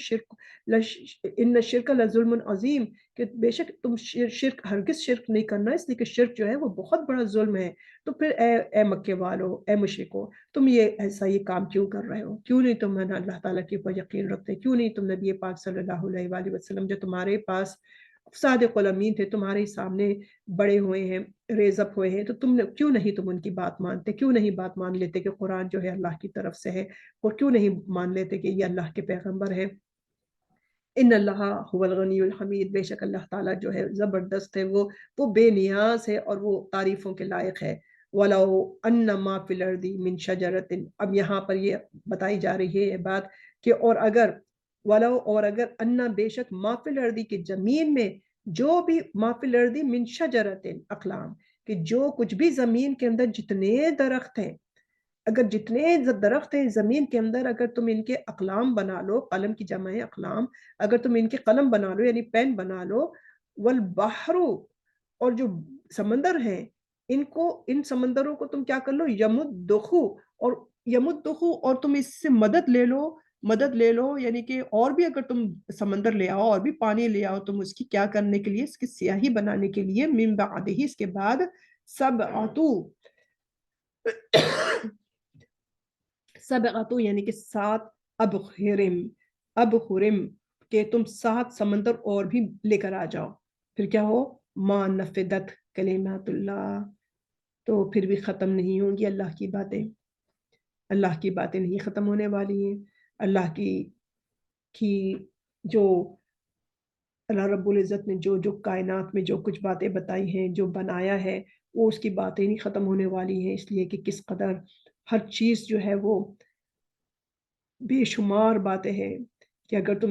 ان الشرک لظلم عظیم، کہ بے شک تم ہرگز شرک نہیں کرنا، اس لیے کہ شرک جو ہے وہ بہت بڑا ظلم ہے. تو پھر اے مکے والو، اے مشرکو، تم یہ کام کیوں کر رہے ہو؟ کیوں نہیں تم اللہ تعالیٰ کے اوپر یقین رکھتے؟ کیوں نہیں تم نبی پاک صلی اللہ علیہ وآلہ وسلم جو تمہارے پاس صادق الامین تھے، تمہارے سامنے بڑے ہوئے ہیں، ریز اپ ہوئے ہیں، تو کیوں نہیں تم ان کی بات مانتے؟ کیوں نہیں بات مان لیتے کہ قرآن جو ہے اللہ کی طرف سے ہے؟ اور کیوں نہیں مان لیتے کہ یہ اللہ کے پیغمبر ہے؟ ان اللہ هو الغنی الحمید، بے شک اللہ تعالیٰ جو ہے زبردست ہے، وہ بے نیاز ہے اور وہ تعریفوں کے لائق ہے. وَلَوْ أَنَّ مَا فِي الْأَرْضِ مِنْ شَجَرَةٍ، اب یہاں پر یہ بتائی جا رہی ہے یہ بات کہ اور اگر انا بے شک ما فی الارض کی زمین میں جو بھی، ما فی الارض من شجرۃ اقلام، کہ جو کچھ بھی زمین کے اندر جتنے درخت ہیں، اگر جتنے درخت ہیں زمین کے اندر، اگر تم ان کے اقلام بنا لو، قلم کی جمع ہے اقلام، اگر تم ان کے قلم بنا لو یعنی پین بنا لو، والبحر، اور جو سمندر ہیں، ان سمندروں کو تم کیا کر لو، یمدخو، اور تم اس سے مدد لے لو، یعنی کہ اور بھی اگر تم سمندر لے آؤ، اور بھی پانی لے آؤ، تم اس کی کیا کرنے کے لیے، اس کی سیاہی بنانے کے لیے، من بعدہ، اس کے بعد، سبعتو یعنی کہ 7 ابخرم، کہ تم 7 سمندر اور بھی لے کر آ جاؤ، پھر کیا ہو، ما نفدت کلمات اللہ، تو پھر بھی ختم نہیں ہوں گی اللہ کی باتیں نہیں ختم ہونے والی ہیں. اللہ کی جو اللہ رب العزت نے جو کائنات میں جو کچھ باتیں بتائی ہیں، جو بنایا ہے، وہ اس کی باتیں نہیں ختم ہونے والی ہیں. اس لیے کہ کس قدر ہر چیز جو ہے وہ بے شمار باتیں ہیں، کہ اگر تم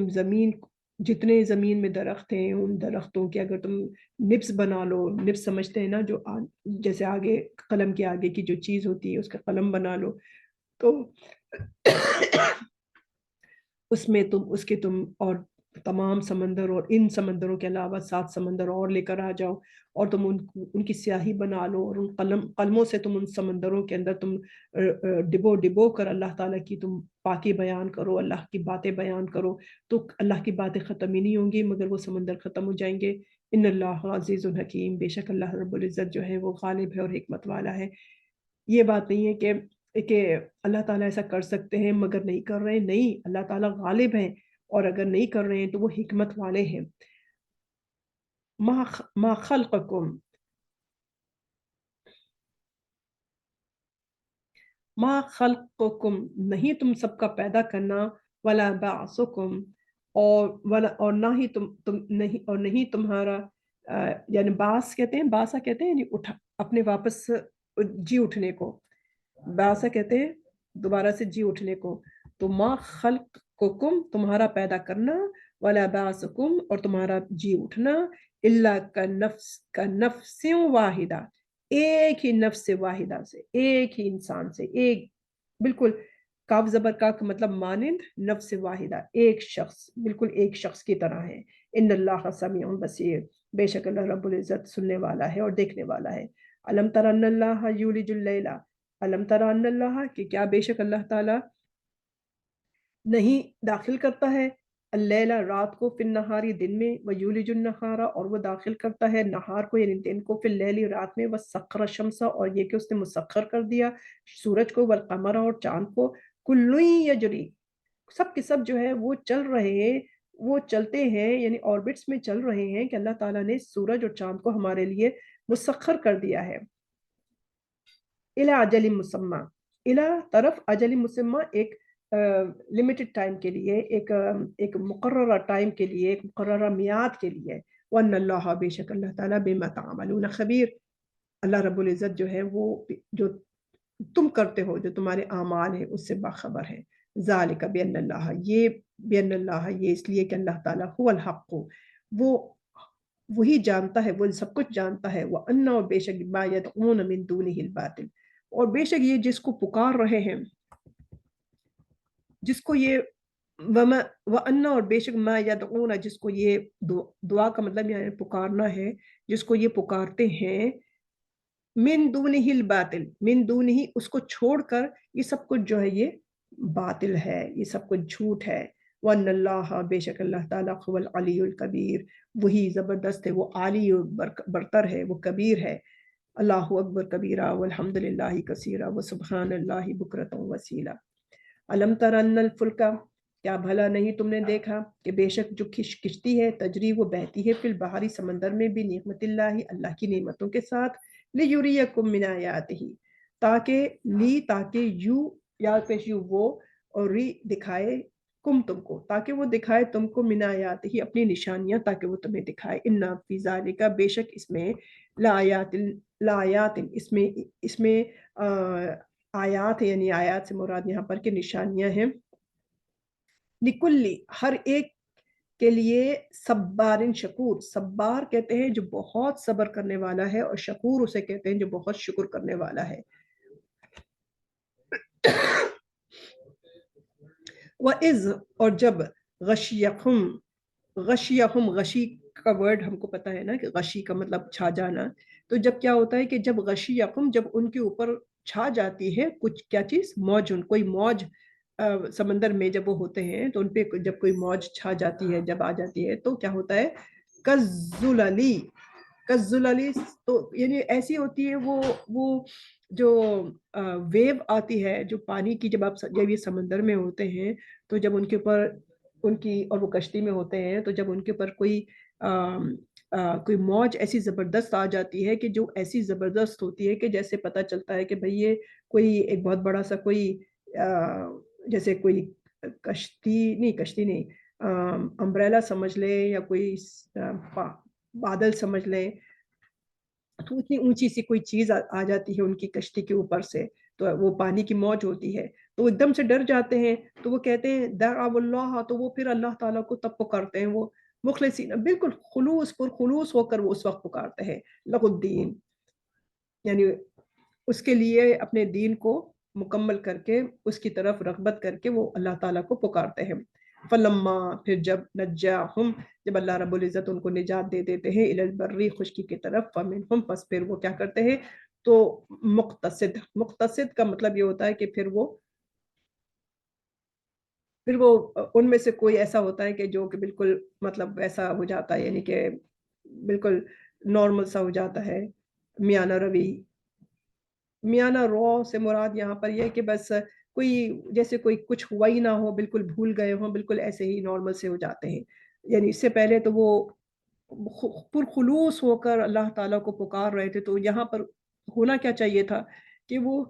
جتنے زمین میں درخت ہیں، ان درختوں کے اگر تم نبس بنا لو، نبس سمجھتے ہیں نا، جو جیسے آگے قلم کے آگے کی جو چیز ہوتی ہے اس کا قلم بنا لو، تو اس کے تم اور تمام سمندر، اور ان سمندروں کے علاوہ 7 سمندر اور لے کر آ جاؤ، اور تم ان کی سیاہی بنا لو، اور ان قلموں سے تم ان سمندروں کے اندر تم ڈبو کر اللہ تعالیٰ کی تم پاکی بیان کرو، اللہ کی باتیں بیان کرو، تو اللہ کی باتیں ختم ہی نہیں ہوں گی مگر وہ سمندر ختم ہو جائیں گے. ان اللہ عزیز الحکیم، بے شک اللہ رب العزت جو ہے وہ غالب ہے اور حکمت والا ہے. یہ بات نہیں ہے کہ اللہ تعالیٰ ایسا کر سکتے ہیں مگر نہیں کر رہے ہیں، نہیں، اللہ تعالیٰ غالب ہیں، اور اگر نہیں کر رہے ہیں تو وہ حکمت والے ہیں. ما خلقکم نہیں تم سب کا پیدا کرنا، ولا بعثکم، اور نہ ہی نہیں تمہارا، یعنی باس کہتے ہیں، باسا کہتے ہیں یعنی اپنے واپس جی اٹھنے کو، باسا کہتے ہیں دوبارہ سے جی اٹھنے کو. تو ما خلقکم تمہارا پیدا کرنا، ولا بعثکم اور تمہارا جی اٹھنا، الا کا نفس واحدہ، ایک ہی نفس واحدہ سے، ایک ہی انسان سے، ایک بالکل کاف زبر کا مطلب مانند، نفس واحدہ ایک شخص، بالکل ایک شخص کی طرح ہے. ان اللہ سمیع بصیر، بے شک اللہ رب العزت سننے والا ہے اور دیکھنے والا ہے. علم تر ان اللہ یولج اللیل، علم تر ان اللہ، کہ کیا بے شک اللہ تعالی نہیں داخل کرتا ہے اللیلہ رات کو، فی النہاری دن میں، ویولج النہارا اور وہ داخل کرتا ہے نہار کو یعنی دن کو، فی اللیل رات میں، وسخر الشمس اور یہ کہ اس نے مسخر کر دیا سورج کو، والقمر اور چاند کو، کل یجری سب کے سب جو ہے وہ چل رہے ہیں، وہ چلتے ہیں یعنی آربٹس میں چل رہے ہیں، کہ اللہ تعالیٰ نے سورج اور چاند کو ہمارے لیے مسخر کر دیا ہے. الی اجل مسمى، الی طرف اجل مسمى، ایک لمیٹڈ ٹائم کے لیے، ایک مقررہ ٹائم کے لیے، ایک مقررہ میعاد کے لیے. وَأَنَّ اللَّهَ بے شک اللہ تعالیٰ بِمَا تَعْمَلُونَ خبیر، اللہ رب العزت جو ہے وہ جو تم کرتے ہو، جو تمہارے اعمال ہیں اس سے باخبر ہے. ذالک بأن اللہ، یہ بأن اللہ، یہ اس لیے کہ اللہ تعالیٰ هو الحق، وہ وہی جانتا ہے، وہ سب کچھ جانتا ہے. وَأَنَّ، اور بے شک ما يدعون من دونه الباطل، اور بے شک یہ جس کو پکار رہے ہیں، جس کو یہ وَأَنَّ، اور بے شک ما يدعون، جس کو یہ دعا کا مطلب یعنی پکارنا ہے، جس کو یہ پکارتے ہیں، من دونہ الباطل، من دونہ اس کو چھوڑ کر، یہ سب کچھ جو ہے یہ باطل ہے، یہ سب کچھ جھوٹ ہے. وَأَنَّ اللَّهَ، بے شک اللہ تعالیٰ هو العلی الکبیر، وہی زبردست ہے، وہ عالی برتر ہے، وہ کبیر ہے. اللہ اکبر کبیرہ والحمد للہ کثیرہ وسبحان اللہ بکرۃ وسیلہ. علم تر ان الفلکا، کیا بھلا نہیں تم نے دیکھا کہ بے شک جو کشتی ہے، تجری وہ بہتی ہے، فی البحری سمندر میں، بھی نعمت اللہ اللہ کی نعمتوں کے ساتھ، لیریکم من آیاتہ، تاکہ تاکہ یو، یا پیش یو وہ، اور ری دکھائے، کم تم کو، تاکہ وہ دکھائے تم کو، من آیاتہ اپنی نشانیاں، تاکہ وہ تمہیں دکھائے. ان فی ذالک، بے شک اس میں، لآیات، اس میں آیات، یعنی آیات سے مراد یہاں پر کہ نشانیاں ہیں، لکلی، ہر ایک کے لیے، صبارن شکور، صبار کہتے ہیں جو بہت صبر کرنے والا ہے، اور شکور اسے کہتے ہیں جو بہت شکر کرنے والا ہے. وَإِذْ، اور جب، غشیہم، غشی کا ورڈ ہم کو پتا ہے نا کہ غشی کا مطلب چھا جانا. تو جب کیا ہوتا ہے کہ جب غشیہم، جب ان کے اوپر چھا جاتی ہے کچھ کیا چیز، موج، کوئی موج سمندر میں جب وہ ہوتے ہیں تو ان پہ جب کوئی موج چھا جاتی ہے، جب آ جاتی ہے تو کیا ہوتا ہے، کَالزُّلَلِ، کَالزُّلَلِ، تو یعنی ایسی ہوتی ہے وہ جو ویو آتی ہے جو پانی کی، جب یہ سمندر میں ہوتے ہیں تو جب ان کے اوپر ان کی، اور وہ کشتی میں ہوتے ہیں تو جب ان کے اوپر کوئی موج ایسی زبردست آ جاتی ہے، کہ جو ایسی زبردست ہوتی ہے کہ جیسے پتہ چلتا ہے کہ بھئی یہ کوئی ایک بہت بڑا سا کوئی جیسے کوئی کشتی نہیں، امبریلا سمجھ لیں، یا کوئی بادل سمجھ لیں، تو اتنی اونچی سی کوئی چیز آ جاتی ہے ان کی کشتی کے اوپر سے، تو وہ پانی کی موج ہوتی ہے، تو وہ ایک دم سے ڈر جاتے ہیں، تو وہ کہتے ہیں دعوا اللہ، تو وہ پھر اللہ تعالیٰ کو تب پکارتے ہیں، وہ مخلصین، بالکل خلوص ہو کر وہ اس وقت پکارتے ہیں، لہ الدین، یعنی اس کے لیے اپنے دین کو مکمل کر کے، اس کی طرف رغبت کر کے وہ اللہ تعالیٰ کو پکارتے ہیں. فلما، پھر جب، نجاہم، جب اللہ رب العزت ان کو نجات دے دیتے ہیں، الی البری، خشکی کی طرف، فمنہم، پس پھر وہ کیا کرتے ہیں، تو مقتصد کا مطلب یہ ہوتا ہے کہ پھر وہ ان میں سے کوئی ایسا ہوتا ہے کہ جو کہ بالکل مطلب ویسا ہو جاتا ہے، یعنی کہ بالکل نارمل سا ہو جاتا ہے، میانہ روی. میانہ رو سے مراد یہاں پر یہ ہے کہ بس کوئی جیسے کوئی کچھ ہوا ہی نہ ہو، بالکل بھول گئے ہوں، بالکل ایسے ہی نارمل سے ہو جاتے ہیں. یعنی اس سے پہلے تو وہ پرخلوص ہو کر اللہ تعالیٰ کو پکار رہے تھے، تو یہاں پر ہونا کیا چاہیے تھا کہ وہ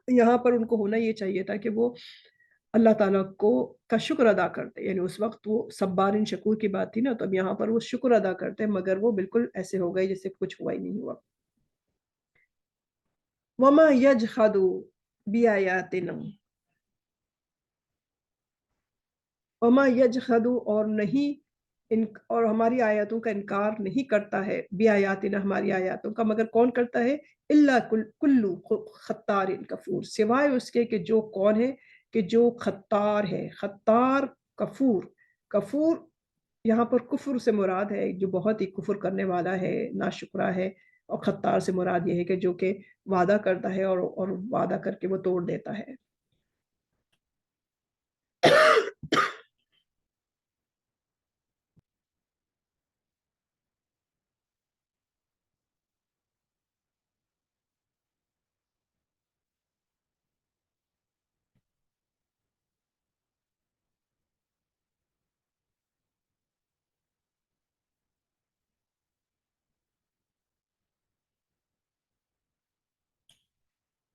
یہاں پر ان کو ہونا یہ چاہیے تھا کہ وہ اللہ تعالیٰ کا شکر ادا کرتے، یعنی اس وقت وہ صبارن شکور کی بات تھی نا، تو اب یہاں پر وہ شکر ادا کرتے، مگر وہ بالکل ایسے ہو گئے جیسے کچھ ہوا ہی نہیں ہوا. وما یجحد بآیاتنا، وما یجحد، اور نہیں اور ہماری آیاتوں کا انکار نہیں کرتا ہے، بآیاتنا، ہماری آیاتوں کا، مگر کون کرتا ہے، الا کلو خطار کفور، سوائے اس کے کہ جو کون ہے، کہ جو خطار ہے، خطار، کفور. کفور یہاں پر کفر سے مراد ہے جو بہت ہی کفر کرنے والا ہے، ناشکرا ہے، اور خطار سے مراد یہ ہے کہ جو کہ وعدہ کرتا ہے اور وعدہ کر کے وہ توڑ دیتا ہے.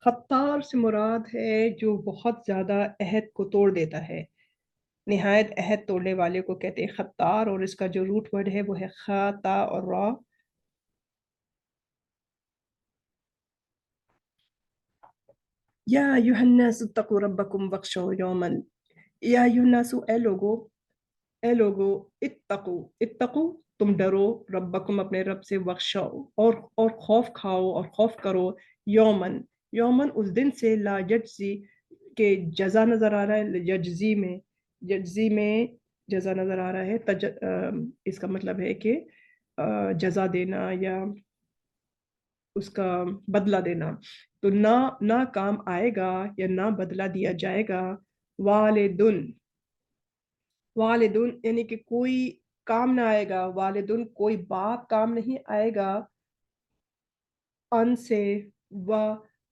خطار سے مراد ہے جو بہت زیادہ عہد کو توڑ دیتا ہے، نہایت عہد توڑنے والے کو کہتے ہیں خطار، اور اس کا جو روٹ ورڈ ہے وہ ہے خا تا اور را. یا ایھا الناس اتقوا ربکم واخشوا یوما، یا ایھا الناس اے لوگو اتقو اتقو تم ڈرو ربکم اپنے رب سے، واخشوا اور خوف کھاؤ اور خوف کرو، یومن یومن اس دن سے، لا یجزی کہ جزا نظر آ رہا ہے، یجزی میں جزا نظر آ رہا ہے، اس کا مطلب ہے کہ جزا دینا یا اس کا بدلہ دینا. تو نہ کام آئے گا یا نہ بدلہ دیا جائے گا، والدن یعنی کہ کوئی کام نہ آئے گا، والدن کوئی باپ کام نہیں آئے گا، ان سے و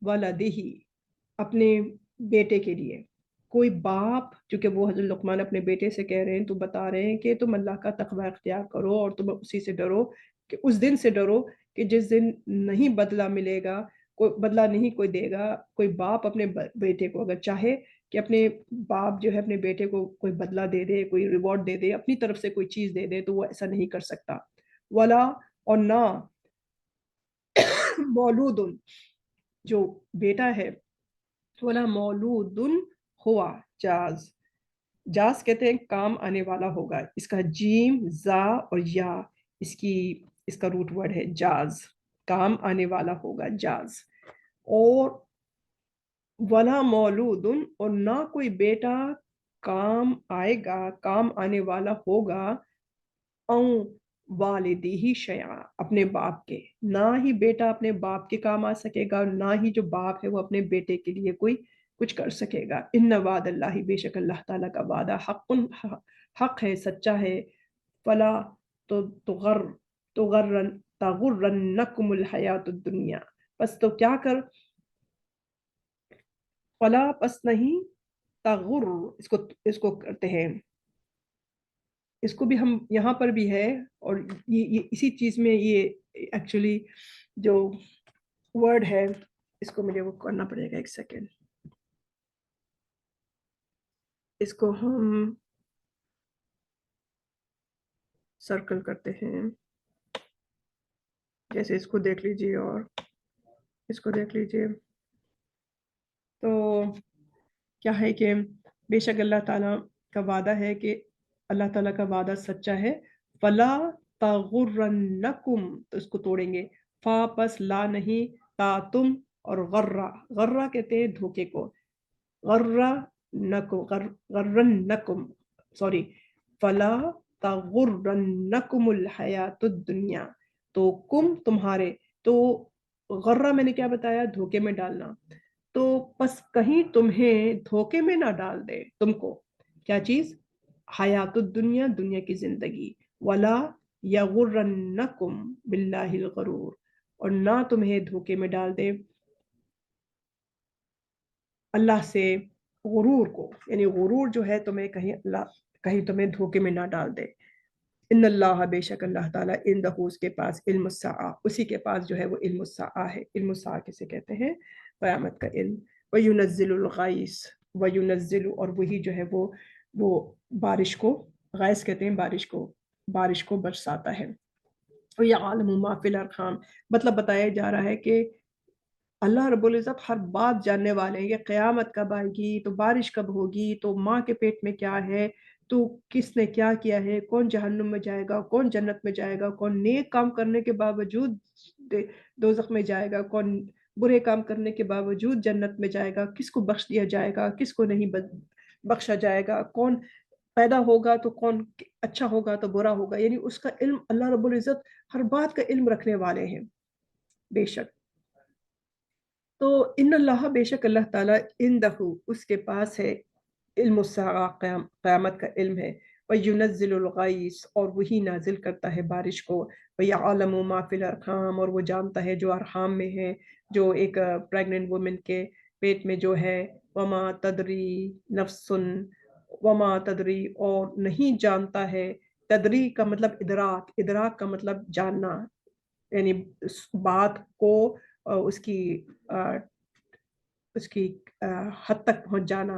ولدہی اپنے بیٹے کے لیے. کوئی باپ، چونکہ وہ حضرت لقمان اپنے بیٹے سے کہہ رہے ہیں، تو بتا رہے ہیں کہ تم اللہ کا تقوی اختیار کرو اور تم اسی سے ڈرو، کہ اس دن سے ڈرو کہ جس دن نہیں بدلہ ملے گا، کوئی بدلہ نہیں کوئی دے گا. کوئی باپ اپنے بیٹے کو اگر چاہے کہ اپنے باپ جو ہے اپنے بیٹے کو کوئی بدلہ دے دے، کوئی ریوارڈ دے دے، اپنی طرف سے کوئی چیز دے دے، تو وہ ایسا نہیں کر سکتا. ولا اور نہ مولود جو بیٹا ہے، ولا مولود ہوا جاز کہتے ہیں کام آنے والا ہوگا. اس کا جیم زا اور یا اس کا روٹ ورڈ ہے جاز، کام آنے والا ہوگا جاز. اور ولا مولود اور نہ کوئی بیٹا کام آئے گا، کام آنے والا ہوگا، او والدی ہی شیعہ اپنے باپ کے، نہ ہی بیٹا اپنے باپ کے کام آ سکے گا، نہ ہی جو باپ ہے وہ اپنے بیٹے کے لیے کوئی کچھ کر سکے گا. ان وعد اللہ بے شک اللہ تعالیٰ کا وعدہ حق ہے، سچا ہے. فلا تو تغرنکم الحیات الدنیا، پس تو کیا کر فلا پس نہیں تغر اس کو کرتے ہیں، اس کو بھی ہم یہاں پر بھی ہے، اور یہ اسی چیز میں یہ ایکچولی جو ورڈ ہے اس کو مجھے وہ کرنا پڑے گا، ایک سیکنڈ. اس کو ہم سرکل کرتے ہیں، جیسے اس کو دیکھ لیجئے اور اس کو دیکھ لیجئے. تو کیا ہے کہ بے شک اللہ تعالیٰ کا وعدہ ہے کہ اللہ تعالیٰ کا وعدہ سچا ہے. فلا تغرنکم، تو اس کو توڑیں گے، فا پس لا نہیں، تا تم، اور غرہ کہتے ہیں دھوکے کو، غرنکم سوری، فلا تغرنکم الحیات الدنیا، تو کم تمہارے، تو غرہ میں نے کیا بتایا، دھوکے میں ڈالنا. تو پس کہیں تمہیں دھوکے میں نہ ڈال دے تم کو کیا چیز، حیات الدنیا دنیا کی زندگی، ولا یغرنکم باللہ الغرور، اور نہ تمہیں دھوکے میں ڈال دے اللہ سے غرور کو، یعنی غرور جو ہے تمہیں کہیں تمہیں دھوکے میں نہ ڈال دے. ان اللہ بے شک اللہ تعالیٰ عندہ اس کے پاس علم الساعہ، اسی کے پاس جو ہے وہ علم الساعہ ہے. علم الساعہ کسے کہتے ہیں، قیامت کا علم. وَيُنَزِّلُ الْغَيْثَ، وَيُنَزِّلُ اور وہی جو ہے وہ بارش کو، غیث کہتے ہیں بارش کو برساتا ہے. وَيَعْلَمُ مَا فِي الْأَرْحَامِ، مطلب بتایا جا رہا ہے کہ اللہ رب العزت ہر بات جاننے والے ہیں. یہ قیامت کب آئے گی، تو بارش کب ہوگی، تو ماں کے پیٹ میں کیا ہے، تو کس نے کیا کیا ہے، کون جہنم میں جائے گا، کون جنت میں جائے گا، کون نیک کام کرنے کے باوجود دوزخ میں جائے گا، کون برے کام کرنے کے باوجود جنت میں جائے گا، کس کو بخش دیا جائے گا، کس کو نہیں بخشا جائے گا، کون پیدا ہوگا تو کون اچھا ہوگا تو برا ہوگا. یعنی اس کا علم، اللہ رب العزت ہر بات کا علم رکھنے والے ہیں بے شک. تو ان اللہ بے شک اللہ تعالیٰ عندہ اس کے پاس ہے علم الساعہ، قیامت کا علم ہے. وَيُنَزِّلُ الْغَيْثَ اور وہی نازل کرتا ہے بارش کو. وَيَعْلَمُ مَا فِي الْأَرْحَامِ اور وہ جانتا ہے جو ارحام میں ہے، جو ایک پریگننٹ وومن کے پیٹ میں جو ہے. وَمَا تَدْرِي نَفْسٌ وَمَا تَدْرِي اور نہیں جانتا ہے، تدری کا مطلب ادراک کا مطلب جاننا، یعنی بات کو اس کی حد تک پہنچ جانا.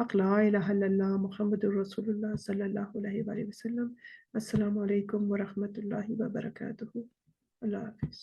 حق لا الہ الا اللہ محمد الرسول اللہ صلی اللہ علیہ وآلہ وسلم. السلام علیکم ورحمۃ اللہ وبرکاتہ. اللہ حافظ.